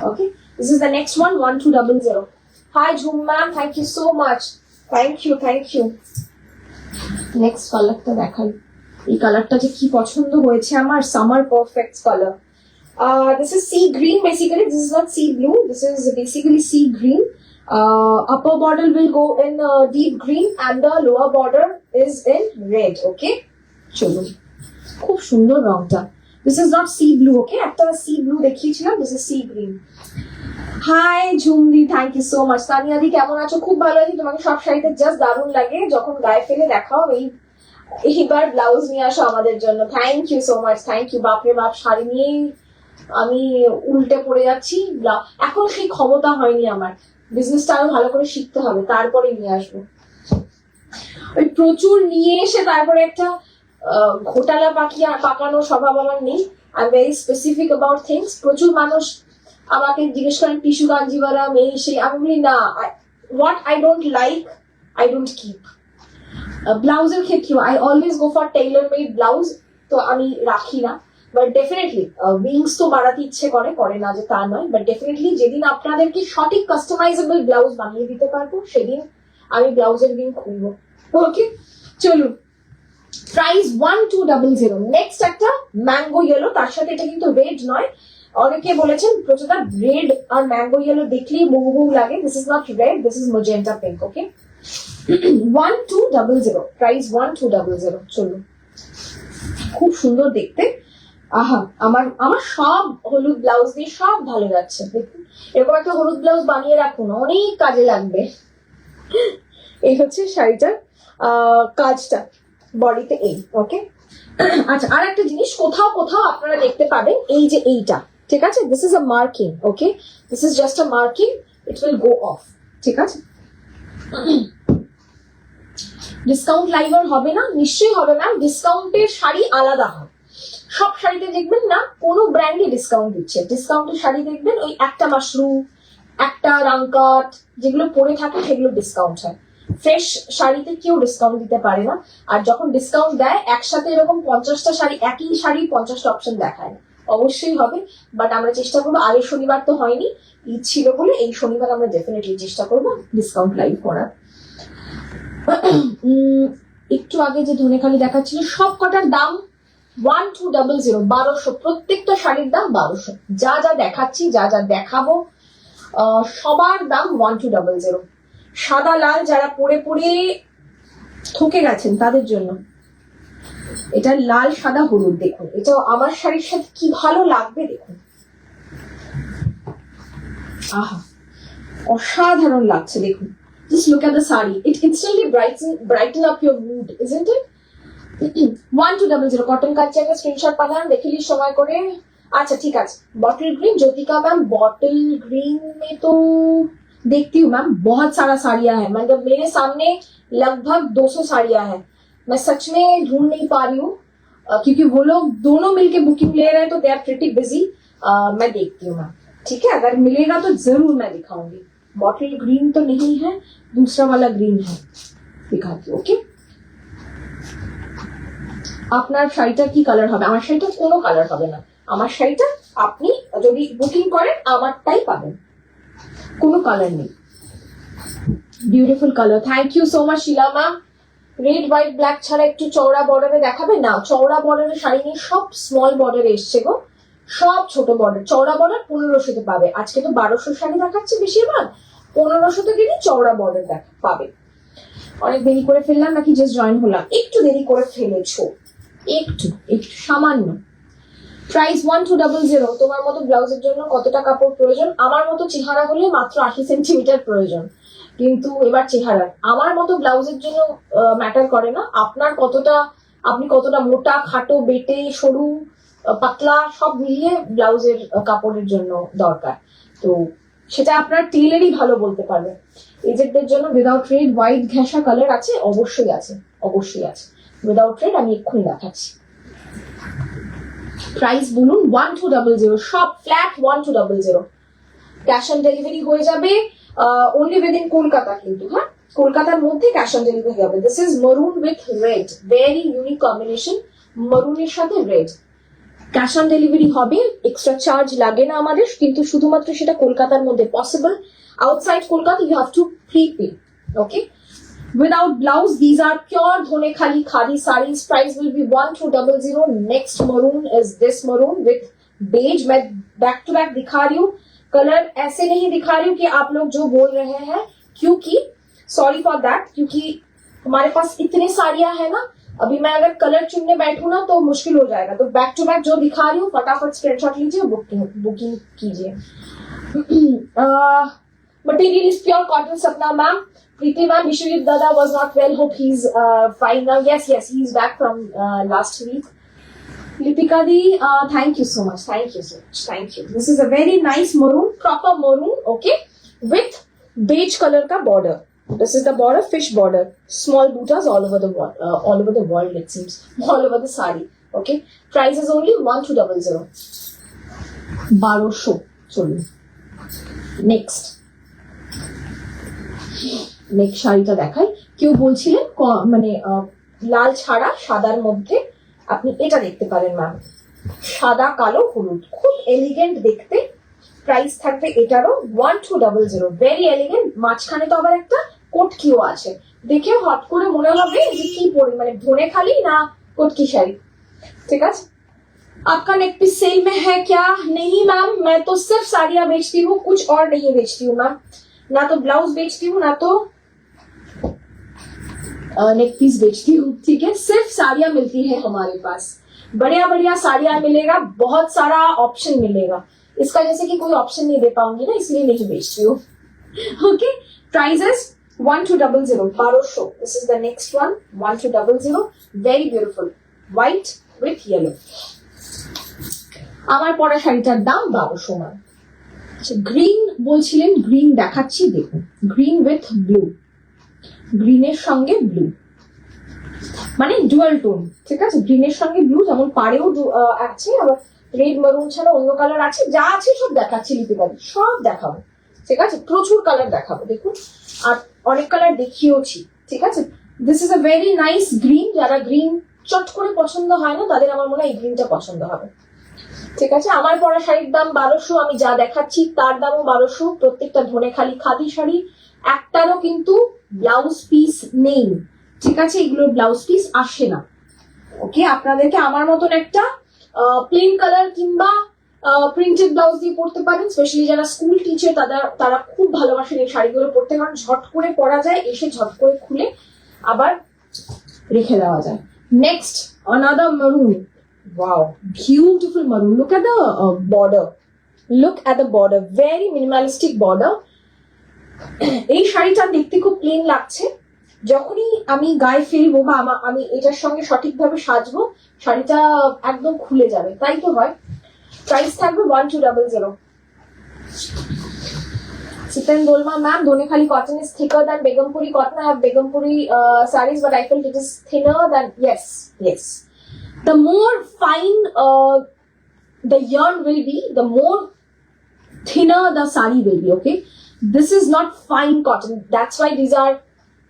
Okay, this is the next one, 1200। Hi Jhum ma'am, thank you so much, thank you. Next কালারটা দেখাই, এই কালারটা যে কি পছন্দ হয়েছে আমার, summer perfect colour. This is sea green basically. This is not sea blue. This is basically sea green. Upper border will go in deep green and the lower border is in red. Okay. চলুন, খুব সুন্দর রংটা। This is not sea blue. Okay, একটা sea blue দেখিয়েছিলাম। This is sea green. Hi ঝুমদি, thank you so much. Tania দি কেমন আছো? খুব ভালো আছি। তোমাকে সব শাড়িতে জাস্ট দারুণ লাগে, যখন গায়ে ফেলে দেখাও। এইবার ব্লাউজ নিয়ে আসো আমাদের জন্য। Thank you so much, thank you. বাপরে বাপ, শাড়ি নিয়েই আমি উল্টে পড়ে যাচ্ছি। এখন সেই ক্ষমতা হয়নি আমার, বিজনেসটা আরো ভালো করে শিখতে হবে, তারপরে নিয়ে আসবো। ওই প্রচুর নিয়ে এসে তারপরে একটা ঘোটালা পাকানো স্বভাব আমার নেই। I am very specific about things. প্রচুর মানুষ আমাকে জিজ্ঞেস করেন টিস্যু কাঞ্জিভারাম এই সেই, আমি বলি না, what I don't like I don't keep. ব্লাউজের ক্ষেত্রেও I always go for Taylor made blouse, তো আমি রাখি না। বাট ডেফিনেটলি উইংস তো বাড়াতে ইচ্ছে করে না যে তা নয়, বাট ডেফিনেটলি যেদিন আপনাদেরকে সঠিক কাস্টমাইজেবল ব্লাউজ বানিয়ে দিতে পারবো সেদিন আমি ব্লাউজের উইং খুলবো। ওকে, চলুন। প্রাইস 1200। নেক্সট একটা ম্যাঙ্গো ইয়েলো, তার সাথে এটা কিন্তু রেড নয়। অনেকে বলেছেন প্রচুর রেড আর ম্যাঙ্গো ইয়েলো দেখলেই বহু লাগে। This is not red, this is magenta pink. Okay, 1200, price 1200। চলুন, খুব সুন্দর দেখতে। আহা, আমার সব হলুদ ব্লাউজ দিয়ে সব ভালো যাচ্ছে। দেখুন, এরকম একটা হলুদ ব্লাউজ বানিয়ে রাখুন, অনেক কাজে লাগবে। এই হচ্ছে শাড়িটার কাজটা বডিতে এই। ওকে, আচ্ছা, আর একটা জিনিস, কোথাও আপনারা দেখতে পাবেন এই যে এইটা, ঠিক আছে, this is a marking. Okay, this is just a marking, it will go of. ঠিক আছে, ডিসকাউন্ট লাইভার হবে না? নিশ্চয়ই হবে ম্যাম। ডিসকাউন্টের শাড়ি আলাদা হয়, সব শাড়িতে দেখবেন না কোনো ব্র্যান্ডে ডিসকাউন্ট দিচ্ছে। ডিসকাউন্টের শাড়ি দেখবেন ওই একটা মাশরুম, একটা রাংকাট, যেগুলো পরে থাকে সেগুলো ডিসকাউন্ট হয়। ফ্রেশ শাড়িতে কেউ ডিসকাউন্ট দিতে পারে না। আর যখন ডিসকাউন্ট দেয় একসাথে এরকম 50টা শাড়ি, একই শাড়ি 50টা অপশন দেখায় না। অবশ্যই হবে, বাট আমরা চেষ্টা করবো। আগের শনিবার তো হয়নি, ঈদ ছিল বলে, এই শনিবার আমরা ডেফিনেটলি চেষ্টা করবো ডিসকাউন্ট লাইভ করার। একটু আগে যে ধনেখালি দেখাচ্ছিল, সব কটার দাম 1200, 1200। প্রত্যেকটা শাড়ির দাম 1200। যা দেখাচ্ছি, যা দেখাবো সবার দাম 1200। সাদা লাল যারা পরে ঠকে গেছেন তাদের জন্য এটা লাল সাদা হলুদ। দেখুন, এটা আমার শাড়ির সাথে কি ভালো লাগবে দেখুন। আহা, অসাধারণ লাগছে দেখুন। Just look at the sari. It instantly brighten up your mood, isn't it? 1200 cotton কালচারের স্ক্রিনশট পাঠান, দেখিলি সময় করে। আচ্ছা ঠিক আছে, bottle green Jyotika ma'am, bottle green में तो देखती हूँ मैम, बहुत सारा साड़ियां है, मतलब मेरे सामने लगभग 200 साड़ियां हैं। मैं सच में ढूंढ नहीं पा रही हूँ क्योंकि वो लोग दोनों मिलके बुकिंग ले रहे हैं, तो दे आर प्रिटी बिजी। मैं देखती हूँ मैम, ठीक है, अगर मिलेगा तो जरूर मैं दिखाऊंगी। बॉटल ग्रीन तो नहीं है, दूसरा वाला ग्रीन है, दिखाती हूँ। ओके, আপনার শাড়িটা কি কালার হবে? আমার শাড়িটা কোনো কালার হবে না। আমার শাড়িটা আপনি যদি বুকিং করেন আমারটাই পাবেন, কোনো কালার নেই। Beautiful colour, thank you so much Sheela ma'am. Red white black ছাড়া একটু চওড়া বর্ডারে দেখাবে না? চওড়া বর্ডারের শাড়ি নিয়ে সব স্মল বর্ডারে এসছে গো, সব ছোট বর্ডার। চওড়া বর্ডার 1500-তে পাবে। আজকে তো 1200 শাড়ি দেখাচ্ছে বেশিরভাগ, 1500-তে গেলে চওড়া বর্ডার পাবে। অনেক দেরি করে ফেললাম নাকি জাস্ট জয়েন হলাম? একটু দেরি করে ফেলেছো, একটু একটু সামান্য। প্রাইস 1200। তোমার মতো ব্লাউজের জন্য কতটা কাপড় প্রয়োজন? আমার মতো চেহারা হলে মাত্র 80 সেন্টিমিটার প্রয়োজন, কিন্তু এবার চেহারা আমার মতো ব্লাউজের জন্য ম্যাটার করে না। আপনার কতটা, আপনি কতটা মোটা, খাটো, বেটে, সরু, পাতলা, সব মিলিয়ে ব্লাউজের কাপড়ের জন্য দরকার। তো সেটা আপনার টেলারই ভালো বলতে পারবে। এজেডদের জন্য উইদাউট রেড হোয়াইট ঘেঁষা কালার আছে, অবশ্যই আছে, অবশ্যই আছে। উইদাউট রেড আমি এক্ষুনি দেখাচ্ছি। প্রাইস বলুন 1200, সব ফ্ল্যাট 1200। ক্যাশ অন ডেলিভারি হয়ে যাবে অনলি উইদিন কলকাতা, কিন্তু হ্যাঁ কলকাতার মধ্যে ক্যাশ অন ডেলিভারি হবে। This is maroon with red, very unique combination, মারুনের সাথে রেড। ক্যাশ অন ডেলিভারি হবে, এক্সট্রা চার্জ লাগে না আমাদের, কিন্তু শুধুমাত্র সেটা কলকাতার মধ্যে possible. Outside Kolkata you have to prepay. Okay, without blouse, these are pure dhone khali khadi sarees. Price will be 1200. Next maroon is this maroon with beige. मैं back to back दिखा रही हूँ, कलर ऐसे नहीं दिखा रही हूँ कि आप लोग जो बोल रहे हैं, क्योंकि सॉरी फॉर दैट, क्योंकि हमारे पास इतने साड़ियां है ना, अभी मैं अगर कलर चुनने बैठूं ना तो मुश्किल हो जाएगा। तो बैक टू बैक जो दिखा रही हूँ फटाफट स्क्रीनशॉट लीजिए, बुकिंग कीजिए। Material is pure cotton. सपना ma'am, Preeti ma'am, Vishwajit Dada was not well. Hope he's fine now. Yes, he's back from last week. Lipika di, thank you so much. Thank you so much. Thank you. This is a very nice maroon, proper maroon, okay, with beige color ka border. This is the border, fish border. Small bootas all over the world, it seems, all over the sari. Okay, price is only 1200. 1200. চলুন নেক্সট শাড়িটা দেখাই। কেউ বলছিলেন মানে লাল ছাড়া সাদার মধ্যে আপনি এটা দেখতে পারেন ম্যাম, সাদা কালো হলুদ, খুব এলিগেন্ট দেখতে। প্রাইস থাকবে এটারও 1200, ভেরি এলিগেন্ট। মাঝখানে তো আবার একটা কোটকিও আছে, দেখে হট করে মনে হবে যে কি পরি, মানে ধনে খালি না কোটকি শাড়ি। ঠিক আছে, आपका नेक पीस सेल में है क्या? नहीं मैम, मैं तो सिर्फ साड़ियां बेचती हूँ, कुछ और नहीं बेचती हूँ मैम। ना तो ब्लाउज बेचती हूँ, ना तो नेक पीस बेचती हूँ। ठीक है, सिर्फ साड़ियां मिलती है हमारे पास, बढ़िया बढ़िया साड़ियां मिलेगा, बहुत सारा ऑप्शन मिलेगा। इसका जैसे कि कोई ऑप्शन नहीं दे पाऊंगी ना, इसलिए नहीं बेचती हूँ। Okay, price is 1200, 1200। This is the next one, 1200, very beautiful, white with yellow. আমার পরা শাড়িটার দাম 1200 মান। আচ্ছা, গ্রিন বলছিলেন, গ্রিন দেখাচ্ছি, দেখুন, গ্রিন উইথ ব্লু, গ্রিনের সঙ্গে ব্লু, মানে ডুয়াল টোন। ঠিক আছে, গ্রিনের সঙ্গে ব্লু, যেমন পাড়েও আছে, আবার রেড মারুন ছাড়া অন্য কালার আছে, যা আছে সব দেখাচ্ছি লিপিকাদি, সব দেখাবো। ঠিক আছে, প্রচুর কালার দেখাবো, দেখুন, আর অনেক কালার দেখিয়েওছি। ঠিক আছে, this is a very nice green. যারা গ্রিন চট করে পছন্দ হয় না, তাদের আমার মনে হয় এই গ্রিনটা পছন্দ হবে। ঠিক আছে, আমার পরা শাড়ির দাম 1200, আমি যা দেখাচ্ছি তার দামও 1200। প্রত্যেকটা ধনে খালি খাদি শাড়ি, একটারও কিন্তু ব্লাউজ পিস নেই। ঠিক আছে, এগুলো ব্লাউজ পিস আসে না। ওকে, আপনাদেরকে আমার মতন একটা প্লেন কালার কিংবা প্রিন্টেড ব্লাউজ দিয়ে পরতে পারেন। স্পেশালি যারা স্কুল টিচার তারা খুব ভালোবাসেন এই শাড়িগুলো পরতে, কারণ ঝট করে পরা যায়, এসে ঝট করে খুলে আবার রেখে দেওয়া যায়। Next, another maroon. Wow, beautiful maroon. Look at the border. Look at the border, very minimalistic border. এই শাড়িটা দেখতে খুব প্লেন লাগছে, যখনই আমি গায়ে ফেলবো বা আমি এটার সঙ্গে সঠিকভাবে সাজবো, শাড়িটা একদম খুলে যাবে, তাই তো হয়। প্রাইস থাকবে 1200। Sitan Dolma ma'am, Donekhali cotton is thicker than Begumpuri cotton. I have Begumpuri sarees, but I felt it is thinner than, yes. The more fine the yarn will be, the more thinner the saree will be. Okay, this is not fine cotton. That's why these are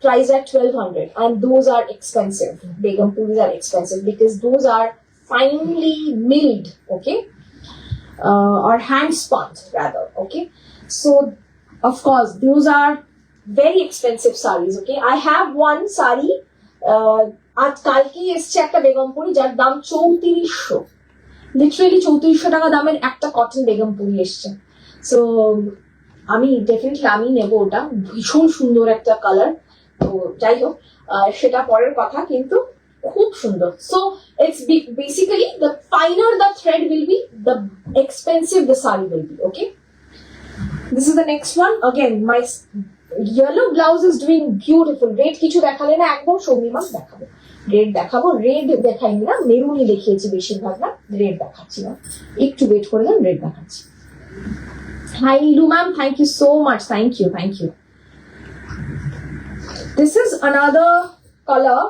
priced at 1200, and those are expensive. Begum puris are expensive because those are finely milled, okay, or hand spun rather, okay. So of course those are very expensive sarees, okay. I have one saree, আজ কালকে এসছে একটা বেগম পুরি যার দাম 3400, লিটারেলি 3400 টাকা দামের একটা কটন বেগম পুরি এসছে। সো আমি ডেফিনেটলি আমি নেবো ওটা, ভীষণ সুন্দর একটা কালার। তো যাই হোক সেটা পরের কথা, কিন্তু খুব সুন্দর। So it's basically the finer the thread will be, the expensive the sari will be, okay. This is the next one. Again my yellow blouse is doing beautiful. Red কিছু দেখালে না, একদম সৌমিমা দেখাবো, রেড দেখাবো। রেড দেখাইনি না, মেরুনই দেখিয়েছি বেশিরভাগ, না রেড দেখাচ্ছি না, একটু ওয়েট করে দেন, রেড দেখাচ্ছি। Hi Nilu ma'am, thank you so much, thank you, thank you. This is another color,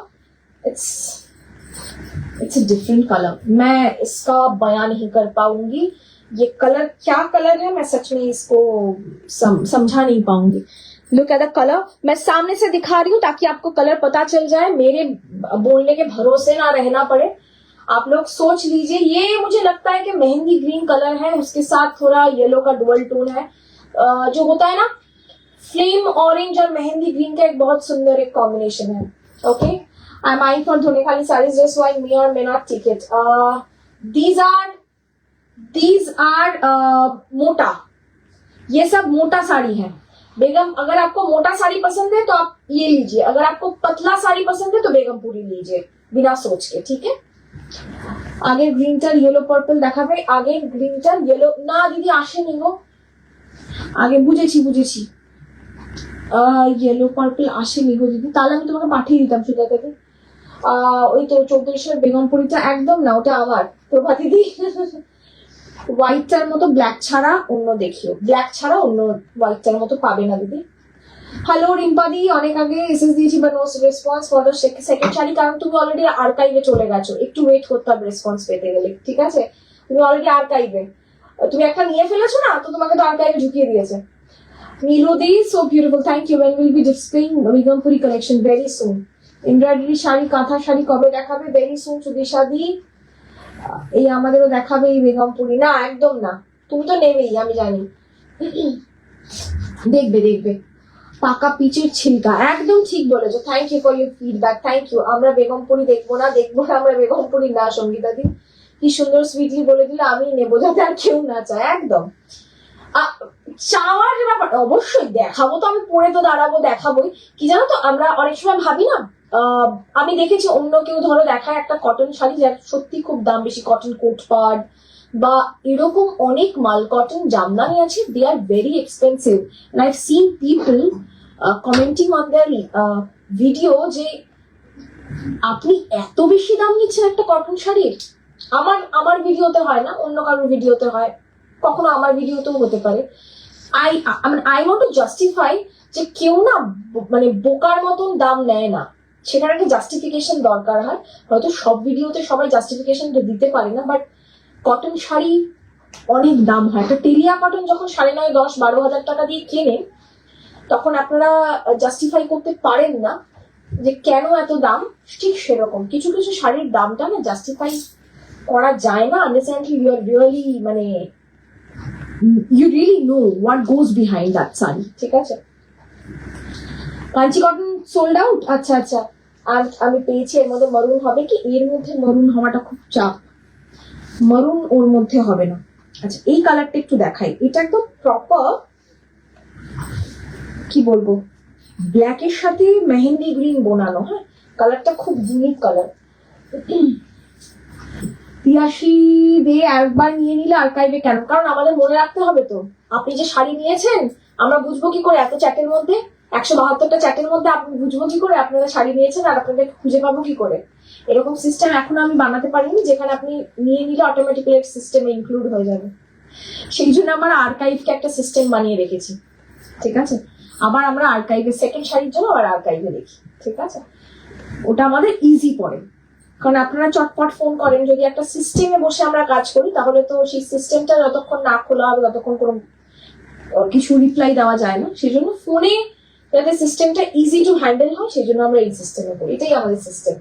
it's a different color. मैं इसका बयान नहीं कर पाऊंगी, ये कलर क्या कलर है मैं सच में इसको समझा नहीं पाऊंगी। लुक एट द कलर, मैं सामने से दिखा रही हूँ ताकि आपको कलर पता चल जाए, मेरे बोलने के भरोसे ना रहना पड़े। आप लोग सोच लीजिए, ये मुझे लगता है कि मेहंदी ग्रीन कलर है, उसके साथ थोड़ा येलो का डुअल टोन है, जो होता है ना फ्लेम ऑरेंज और मेहंदी ग्रीन का एक बहुत सुंदर एक कॉम्बिनेशन है, okay. I am eyeing for Dhaniakhali saris just why may or may not take it. These are मोटा, ये सब मोटा साड़ी है बेगम। अगर आपको मोटा साड़ी पसंद है तो आप ये लीजिए, अगर आपको पतला साड़ी पसंद है तो बेगम पूरी लीजिए बिना सोच के, ठीक है। আগে গ্রিনটার ইয়েলো পার্পল দেখাবে, আগে গ্রিনটার ইয়েলো না দিদি আসেনি গো, আগে বুঝেছি ইয়েলো পার্পল আসেনি গো দিদি, তাহলে আমি তোমাকে পাঠিয়ে দিতাম সুজাতাকে। ওই তো 1400 বেগমপুরিটা একদম না, ওটা আমার প্রভাতি দি। হোয়াইটটার মতো ব্ল্যাক ছাড়া অন্য দেখিও, ব্ল্যাক ছাড়া অন্য হোয়াইটটার মতো পাবে না দিদি। হ্যালো রিম্পাদি, অনেক আগে এসএস দিয়েছি but no response for the second sari, কারণ তুমি অলরেডি আর্কাইভে চলে গেছো, একটু ওয়েট করতে হবে রেসপন্স পেতে গেলে, ঠিক আছে। তুমি অলরেডি আর্কাইভে, তুমি একটা নিয়ে ফেলেছো না, তো তোমাকে তো আর্কাইভে ঢুকিয়ে দিয়েছে। নীলদি so beautiful, thank you. when will be displaying Begampuri collection? very soon. Embroidery sari, kantha sari কবে দেখাবে? very soon সুদিশাদি। এই আমাদেরও দেখাবে এই বেগমপুরি? না একদম না, তুমি তো নেবেই আমি জানি, দেখবে পাকা পিচের ছিলকা, একদম ঠিক বলেছো। Thank you for your feedback, thank you. আমরা বেগমপুরি দেখবো না আমরা বেগমপুরি না। সঙ্গীতা দি কি সুন্দর সুইটলি বলে দিলে, আমি নেবো যাতে আর কেউ না চায়। একদম চাওয়ার ব্যাপার, অবশ্যই দেখাবো তো, আমি পরে তো দাঁড়াবো, দেখাবোই। কি জানো তো, আমরা অনেক সময় ভাবি না, আমি দেখেছি অন্য কেউ ধরো দেখায় একটা কটন শাড়ি যার সত্যি খুব দাম বেশি, কটন কোট পাড বা এরকম অনেক মাল, কটন জামদানি আছে, they are very expensive. And I have seen people commenting on their video যে আপনি এত বেশি দাম নিচ্ছেন একটা কটন শাড়ির। আমার ভিডিওতে হয় না, অন্য কারোর ভিডিওতে হয়, কখনো আমার ভিডিওতেও হতে পারে। আই ওয়ান্ট টু জাস্টিফাই যে কেউ না মানে বোকার মতন দাম নেয় না, সেখানে একটা জাস্টিফিকেশন দরকার হয়। হয়তো সব ভিডিওতে সবাই জাস্টিফিকেশন দিতে পারে না, বাট কটন শাড়ি অনেক দাম হয়। একটা টেরিয়া কটন যখন 9.5, 10, 12 হাজার টাকা দিয়ে কেনেন, তখন আপনারা জাস্টিফাই করতে পারেন না যে কেন এত দাম। ঠিক সেরকম কিছু কিছু শাড়ির দামটা না জাস্টিফাই করা যায় না, আন্ডারস্ট্যান্ড ইউ আর রিয়েলি মানে you really know what goes behind that sari, ঠিক আছে। কাঞ্চি কটন সোল্ড আউট, আচ্ছা আচ্ছা। আর আমি পেয়েছি এর মধ্যে মারুন হবে কি? এর মধ্যে মারুন হওয়াটা খুব চাপ, মারুন ওর মধ্যে হবে না। আচ্ছা এই কালারটা একটু দেখাই, এটা একদম প্রপার কি বলবো, ব্ল্যাকের সাথে মেহেন্দি গ্রিন বোনানো। হ্যাঁ কালারটা খুব ইউনিক কালার। তিয়াশি দে একবার নিয়ে নিলে আর্কাইভে কেন? কারণ আমাদের মনে রাখতে হবে তো, আপনি যে শাড়ি নিয়েছেন আমরা বুঝবো কি করে এত চ্যাটের মধ্যে, 172টা চ্যাটের মধ্যে আপনি বুঝবো কি করে আপনারা শাড়ি নিয়েছেন আর আপনাদের খুঁজে পাবো কি করে? এরকম সিস্টেম এখনো আমি বানাতে পারিনি যেখানে আপনি নিয়ে নিলে অটোমেটিক্যালি সিস্টেমে ইনক্লুড হয়ে যাবে। সেই জন্য আমরা আর্কাইভকে একটা সিস্টেম বানিয়ে রেখেছি, ঠিক আছে। আবার আমরা আর্কাইভে সেকেন্ড শাড়ির জন্য আবার আর্কাইভে দেখি, ঠিক আছে। ওটা আমাদের ইজি পড়ে, কারণ আপনারা চটপট ফোন করেন। যদি একটা সিস্টেমে বসে আমরা কাজ করি তাহলে তো সেই সিস্টেমটা যতক্ষণ না খোলা হবে ততক্ষণ কোনো কিছু রিপ্লাই দেওয়া যায় না। সেই জন্য ফোনে যাতে সিস্টেমটা ইজি টু হ্যান্ডেল হয় সেই জন্য আমরা এই সিস্টেমে করি, এটাই আমাদের সিস্টেম।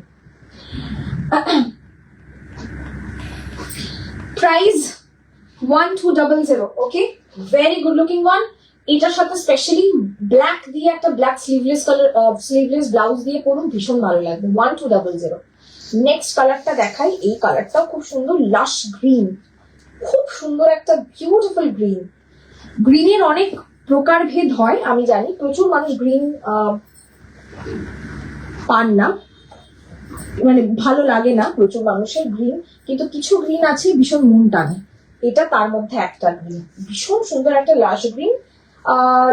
প্রাইস 1200, ওকে, ভেরি গুড লুকিং ওয়ান। এটার সাথে স্পেশালি ব্ল্যাক দিয়ে একটা black sleeveless colour sleeveless blouse দিয়ে পরুন, ভীষণ ভালো লাগবে। 1200। নেক্সট কালারটা দেখাই, এই কালারটাও খুব সুন্দর, লাশ গ্রিন, খুব সুন্দর একটা বিউটিফুল গ্রিন। গ্রিনের অনেক প্রকারভেদ হয় আমি জানি, প্রচুর মানুষ গ্রিন পান না, মানে ভালো লাগে না প্রচুর মানুষের গ্রিন, কিন্তু কিছু গ্রিন আছে ভীষণ মন টানে, এটা তার মধ্যে একটা গ্রিন, ভীষণ সুন্দর একটা লাশ গ্রিন।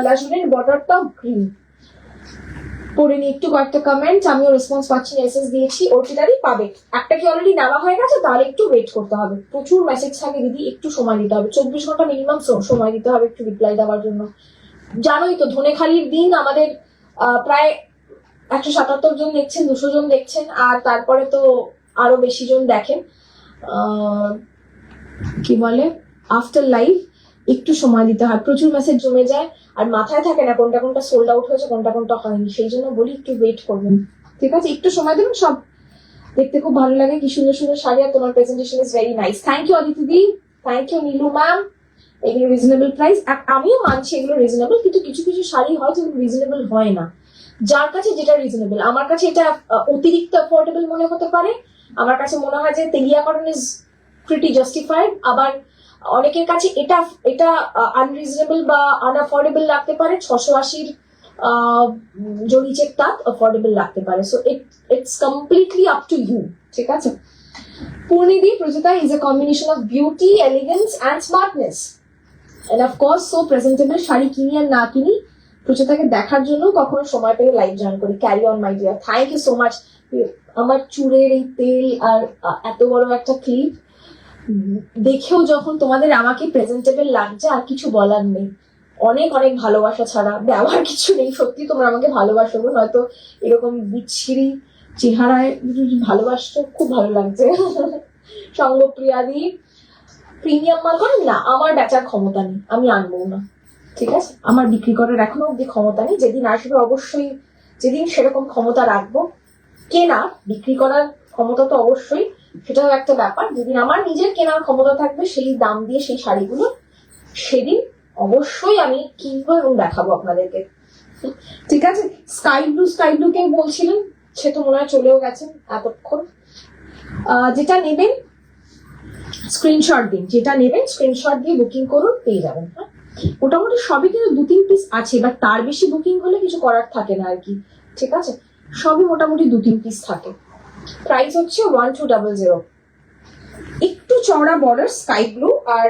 লাশ গ্রিন বর্ডারটাও গ্রিন। পরে নিয়ে একটু কয়েকটা কমেন্ট, আমিও রেসপন্স পাচ্ছি, মেসেজ দিয়েছি, ওটিটারই পাবে। একটা কি অলরেডি নেওয়া হয়ে গেছে, তাহলে একটু ওয়েট করতে হবে, প্রচুর মেসেজ থাকে দিদি, একটু সময় দিতে হবে, 24 ঘন্টা মিনিমাম সময় দিতে হবে একটু রিপ্লাই দেওয়ার জন্য। জানোই তো ধনেখালির দিন আমাদের প্রায় 177 জন দেখছেন, 200 জন দেখছেন, আর তারপরে তো আরো বেশি জন দেখেন। কি বলে, আফটার লাইভ একটু সময় দিতে হয়, প্রচুর মেসেজ জমে যায়, আর মাথায় থাকে না কোনটা কোনটা সোল্ড আউট হয়েছে, কোনটা কোনটা হয়নি, সেই জন্য বলি একটু ওয়েট করবেন, ঠিক আছে, একটু সময় দেবেন। সব দেখতে খুব ভালো লাগে, কি সুন্দর সুন্দর শাড়ি, আর তোমার presentation is very nice. Thank you Aditi di, thank you Nilu ma'am. এগুলো রিজনেবল প্রাইস, আমিও মানছি এগুলো রিজনেবল, কিন্তু কিছু কিছু শাড়ি হয় যেগুলো রিজনেবল হয় না। যার কাছে যেটা রিজনেবল, আমার কাছে এটা অতিরিক্ত অ্যাফোর্ডেবল মনে হতে পারে, আমার কাছে মনে হয় যে তেলিয়া কটন ইজ প্রিটি জাস্টিফাইড, আবার অনেকের কাছে এটা এটা আনরিজনেবল বা আনঅ্যাফোর্ডেবল লাগতে পারে, 680-র জরিচের তাঁত অ্যাফোর্ডেবল লাগতে পারে, so it's completely up to you, ঠিক আছে। পূর্ণিদি Prajita is a combination of beauty, elegance and smartness, and of course so presentable. Sari কিনি আর না কিনি, প্রচেতাকে দেখার জন্য কখনো সময় পেলে লাইভ জয়েন করি। Carry on my dear, thank you so much. আমার চুলের এই তেল আর এত বড় একটা ক্লিপ দেখেও যখন তোমাদের আমাকে প্রেজেন্টেবল লাগছে, আর কিছু বলার নেই, অনেক অনেক ভালোবাসা ছাড়া দেওয়ার কিছু নেই। সত্যি তোমরা আমাকে ভালোবাসো, নয়তো এরকম বিচ্ছিরি চেহারায় ভালোবাসছো, খুব ভালো লাগছে। সঙ্গপ্রিয়াদি, প্রিমিয়াম মাল করেন না, আমার বেচার ক্ষমতা নেই, আমি আনবো না, ঠিক আছে, আমার বিক্রি করার এখনো অব্দি ক্ষমতা নেই, যেদিন আসবে অবশ্যই, যেদিন সেরকম ক্ষমতা রাখবো, কেনার বিক্রি করার ক্ষমতা তো অবশ্যই, সেটাও একটা ব্যাপার, যেদিন আমার নিজের কেনার ক্ষমতা থাকবে সেই দাম দিয়ে সেই শাড়িগুলো, সেদিন অবশ্যই আমি কিনবো এবং দেখাবো আপনাদেরকে, ঠিক আছে। স্কাই ব্লু কে বলছিলেন, সে তো মনে হয় চলেও গেছেন এতক্ষণ। যেটা নেবেন স্ক্রিনশট দিন, যেটা নেবেন স্ক্রিনশট দিয়ে বুকিং করুন, পেয়ে যাবেন। হ্যাঁ, মোটামুটি সবই কিন্তু 2-3 পিস আছে, বাট তার বেশি বুকিং হলে কিছু করার থাকে না আর কি, ঠিক আছে, সবই মোটামুটি 2-3 পিস থাকে। প্রাইস হচ্ছে 1200, একটু চওড়া বর্ডার, স্কাই ব্লু আর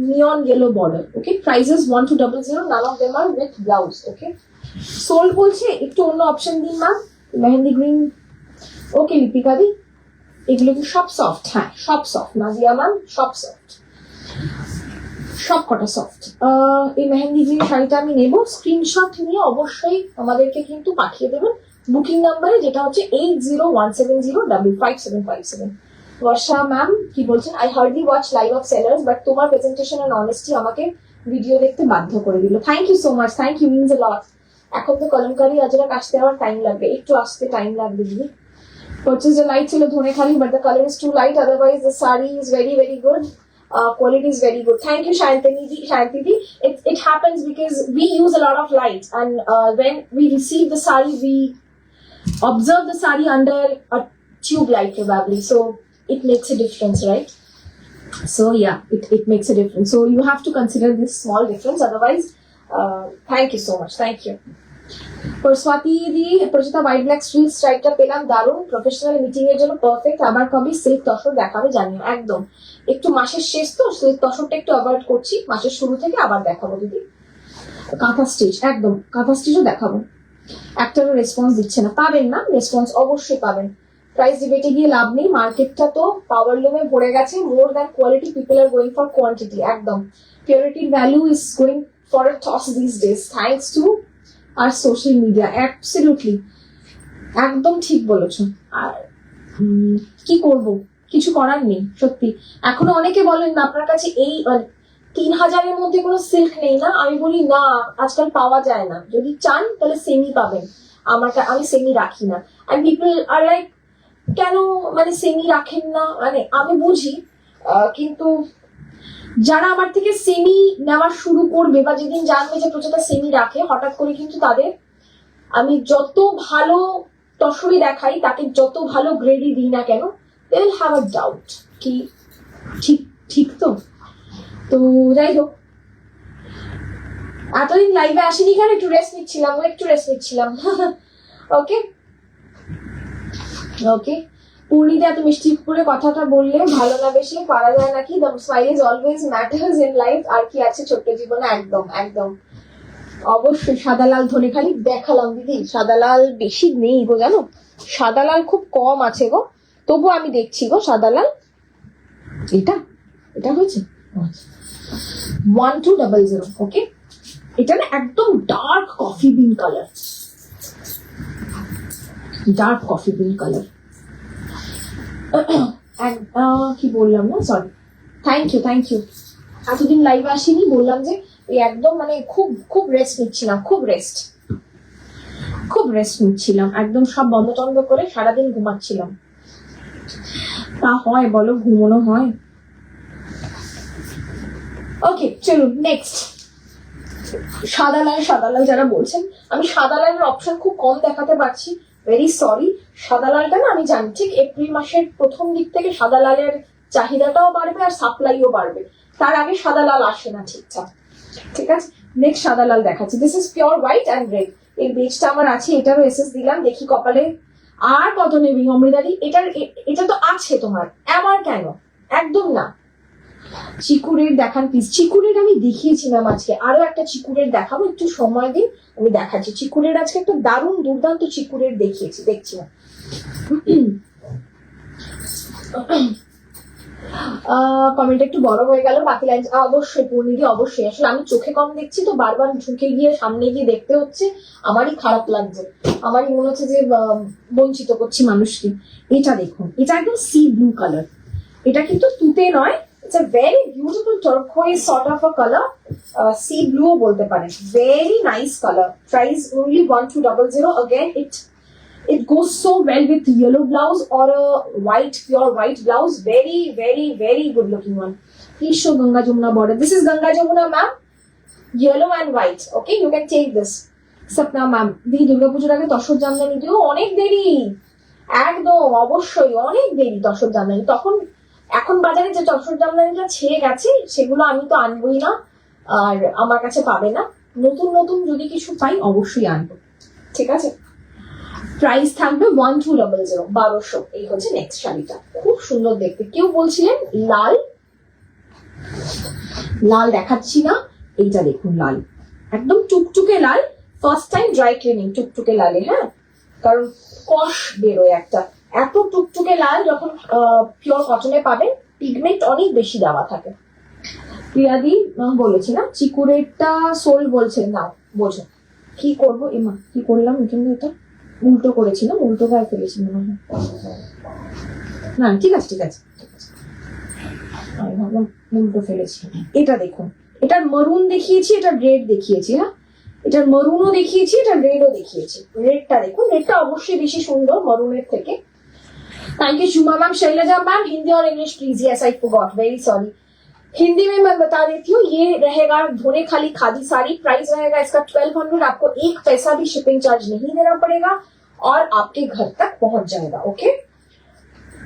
neon yellow border, okay. Prices 1200, none of them are with blouse, okay. সোল বলছে একটু অন্য অপশন দিন ma'am, mehendi green, okay Lipika di, এগুলো কি সব সফট? হ্যাঁ সব সফট, নাজিয়া ম্যাম সব সফট, সব কটা সফট। এই মেহেন্দি গ্রিন শাড়িটা আমি নেব, স্ক্রিনশট নিয়ে অবশ্যই আমাদেরকে কিন্তু পাঠিয়ে দেবেন বুকিং নাম্বারে, যেটা হচ্ছে 8017055757। বর্ষা ম্যাম কি বলছেন, I hardly watch live of sellers, but তোমার প্রেজেন্টেশন এন্ড অনেস্টি আমাকে ভিডিও দেখতে বাধ্য করে দিল। Thank you so much, thank you, means a lot. এখন তো কলমকারি আজরাক আসতে আমার টাইম লাগবে, একটু আসতে টাইম লাগবে দিদি। Purchase the light chilo dhonekali, but the color is too light. Otherwise, the sari is very very good. Quality is very good. Thank you, Shantini. It happens because we use a lot of light, and when we receive the sari, we observe the sari under a tube light probably. So it makes a difference, right? So yeah, it makes a difference. So you have to consider this small difference. Otherwise, thank you so much. Thank you. পরশোয়াতি দি, প্রচিতা হোয়াইট ব্ল্যাক স্ট্রিপ স্ট্রাইকটা পেলাম, দারুণ, প্রফেশনাল মিটিং এর জন্য পারফেক্ট। আবার কবে সিল্ক তসর দেখাবে জানিও, একদম। একটু মাসের শেষ তো, সিল্ক তসরটা একটু অ্যাভয়েড করছি, মাসের শুরু থেকে আবার দেখাবো দিদি। কাঁথা স্টিচ, একদম কাঁথা স্টিচও দেখাবো। একটারও রেসপন্স দিচ্ছে না, পাবেন না রেসপন্স, অবশ্যই পাবেন। প্রাইস ডিবেটে গিয়ে লাভ নেই, মার্কেটটা তো পাওয়ার লুমে ভরে গেছে, more than quality, people are going for quantity, একদম। পিওরিটির value is going for a toss these days, thanks to our social media, absolutely একদম ঠিক বলেছো। আর কি করব, কিছু করার নেই সত্যি। এখনো অনেকে বলেন না আপনার কাছে এই 3,000-এর মধ্যে কোনো সিল্ক নেই না? আমি বলি না, আজকাল পাওয়া যায় না, যদি চান তাহলে সেমি পাবেন। আমি সেমি রাখি না। এন্ড পিপল আর লাইক, কেন মানে সেমি রাখেন না? মানে আমি বুঝি, কিন্তু যারা আমার থেকে সেমি নেওয়া শুরু করবে বা যেদিন জানবে যে প্রচুরটা সেমি রাখে, হঠাৎ করে কিন্তু তাদের আমি যত ভালো তসরি দেখাই, তাকে যত ভালো গ্রেডই দিই না কেন, they will have a doubt কি ঠিক ঠিক তো। তো যাই হোক, এতদিন লাইভে আসিনি কেন, একটু রেস্ট নিচ্ছিলাম ওকে ওকে। পূর্ণিতা এত মিষ্টি করে কথাটা বললে ভালো না বেশি পারা যায় নাকি? The smile is always matters in life. আর কি আছে ছোট্ট জীবনে, একদম একদম অবশ্যই। সাদালাল ধনেখালি দেখালাম দিদি, সাদালাল বেশি নেই গো, জানো সাদালাল খুব কম আছে গো, তবু আমি দেখছি গো সাদালাল। এটা এটা হয়েছে 1200। ওকে, এটা না একদম ডার্ক কফি বিন কালার, ডার্ক কফি বিন কালার। কি বললাম না, সরি, থ্যাংক ইউ। এতদিন লাইভ আসিনি, বললাম যে এই একদম মানে খুব খুব রেস্ট নিচ্ছিলাম, খুব রেস্ট নিচ্ছিলাম, একদম সব বন্ধ টন্ধ করে সারাদিন ঘুমাচ্ছিলাম। তা হয় বলো, ঘুমানো হয়? ওকে চলুন নেক্সট। সাদা লাল যারা বলছেন, আমি সাদা লালের অপশন খুব কম দেখাতে পারছি, ভেরি সরি। সাদা লালটা না আমি জানি ঠিক এপ্রিল মাসের প্রথম দিক থেকে সাদা লালের চাহিদাটাও বাড়বে আর সাপ্লাইও বাড়বে, তার আগে সাদা লাল আসে না ঠিকঠাক। ঠিক আছে, নেক্সট সাদা লাল দেখাচ্ছি। This is pure white and red. এর বেজটা আমার আছে, এটারও এসএস দিলাম, দেখি কপালে আর কত নেবি অমৃতাদি। এটা তো আছে তোমার, আমার কেন? একদম না। চিকুরের দেখান প্লিজ। চিকুরের আমি দেখিয়েছিলাম আজকে, আরো একটা চিকুরের দেখাবো, একটু সময় দিন আমি দেখাচ্ছি। চিকুরের আজকে একটা দারুণ দুর্দান্ত চিকুরের দেখিয়েছি, দেখছি না। কমেন্ট একটু বড় হয়ে গেল, বাকি লাইন অবশ্যই পূর্ণিদি, অবশ্যই। আসলে আমি চোখে কম দেখছি তো, বারবার ঢুকে গিয়ে সামনে গিয়ে দেখতে হচ্ছে, আমারই খারাপ লাগছে, আমারই মনে হচ্ছে যে বঞ্চিত করছি মানুষকে। এটা দেখুন, এটা একদম সি ব্লু কালার, এটা কিন্তু তুতে নয়, it's a very beautiful turquoise sort of a color, sea blue bolte paren, very nice color. Price only 1200. Again, it goes so well with yellow blouse or a pure white blouse. Very very good looking one. Please show Ganga Jamuna border. This is Ganga Jamuna ma'am, yellow and white. Okay, you can take this. Sapna ma'am, দি দুর্গা পুজোর আগে তসর জামদানি দিও, অনেক দেরি, একদম অবশ্যই অনেক দেরি তসর জামদানি। তখন এখন বাজারে যে তসর জামদানিটা ছেয়ে গেছে সেগুলো আমি তো আনবই না, আর আমার কাছে পাবে না। নতুন যদি কিছু পাই অবশ্যই আনবো, ঠিক আছে। প্রাইস থাকবে 1200, 1200। এই হচ্ছে নেক্সট শাড়িটা, খুব সুন্দর দেখতে। কেউ বলছিলেন লাল দেখাচ্ছি না, এইটা দেখুন লাল, একদম টুকটুকে লাল, ফার্স্ট টাইম ড্রাই ক্লিনিং টুকটুকে লালে, হ্যাঁ, কারণ কষ বেরোয় একটা, এত টুকটুকে লাল যখন পিওর কটনে পাবেন, পিগমেন্ট অনেক বেশি দেওয়া থাকে। প্রিয়াদি বলেছি না, চিকুরেরটা সোল বলছেন না, বোঝো কি করবো, এমা কি করলাম এখানে, এটা উল্টো করেছিলাম, উল্টো গায়ে ফেলেছি মনে হয়, না ঠিক আছে আমি ভাবলাম উল্টো ফেলেছি। এটা দেখুন, এটার মরুন দেখিয়েছি, এটা রেড দেখিয়েছি, হ্যাঁ এটার মরুনও দেখিয়েছি, এটা রেডও দেখিয়েছি। রেডটা দেখুন, রেডটা অবশ্যই বেশি সুন্দর মরুনের থেকে। Thank you Shuma ma'am, Shailaja ma'am, Hindi और English please. Yes I forgot, very sorry. Hindi में मैं बता देती हूँ, ये रहेगा धोने खाली खादी साड़ी, प्राइस रहेगा इसका 1200। आपको 1 पैसा भी शिपिंग चार्ज नहीं देना पड़ेगा और आपके घर तक पहुंच जाएगा। Okay,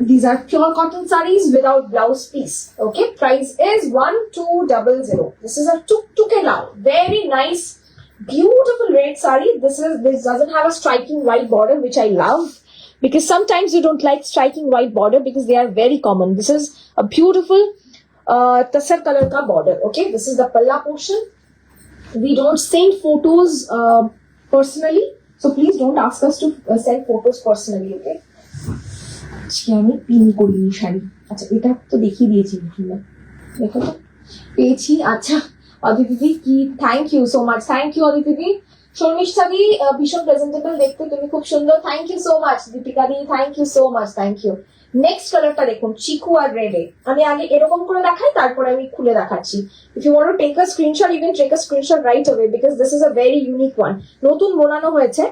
these are pure cotton sarees without blouse piece. Okay, price is 1200. This is a tuktuke lal, very nice, beautiful red saree. This doesn't have a striking white border, which I love, because sometimes you don't like striking white border because they are very common. This is a beautiful tasar color ka border. Okay, this is the palla portion. We don't send photos personally, so please don't ask us to send photos personally. Okay, আজকে আমি পিন করিনি শাড়ি। আচ্ছা, এটা তো দেখিয়ে দিয়েছি, দেখো তো পেয়েছি। আচ্ছা অদিতি কি, thank you so much, thank you Aditi. Sharmistha দি ভীষণ প্রেজেন্টেবল দেখতে, তুমি খুব সুন্দর, thank you so much. Deepika দি thank you so much, thank you. Next কালারটা দেখুন, চিকু আর রেডে। আমি আগে এরকম করে দেখাই, তারপরে আমি খুলে দেখাচ্ছি। If you want to take a screenshot, you can take a screenshot right away, because this is a very unique one. নতুন বোনানো হয়েছে,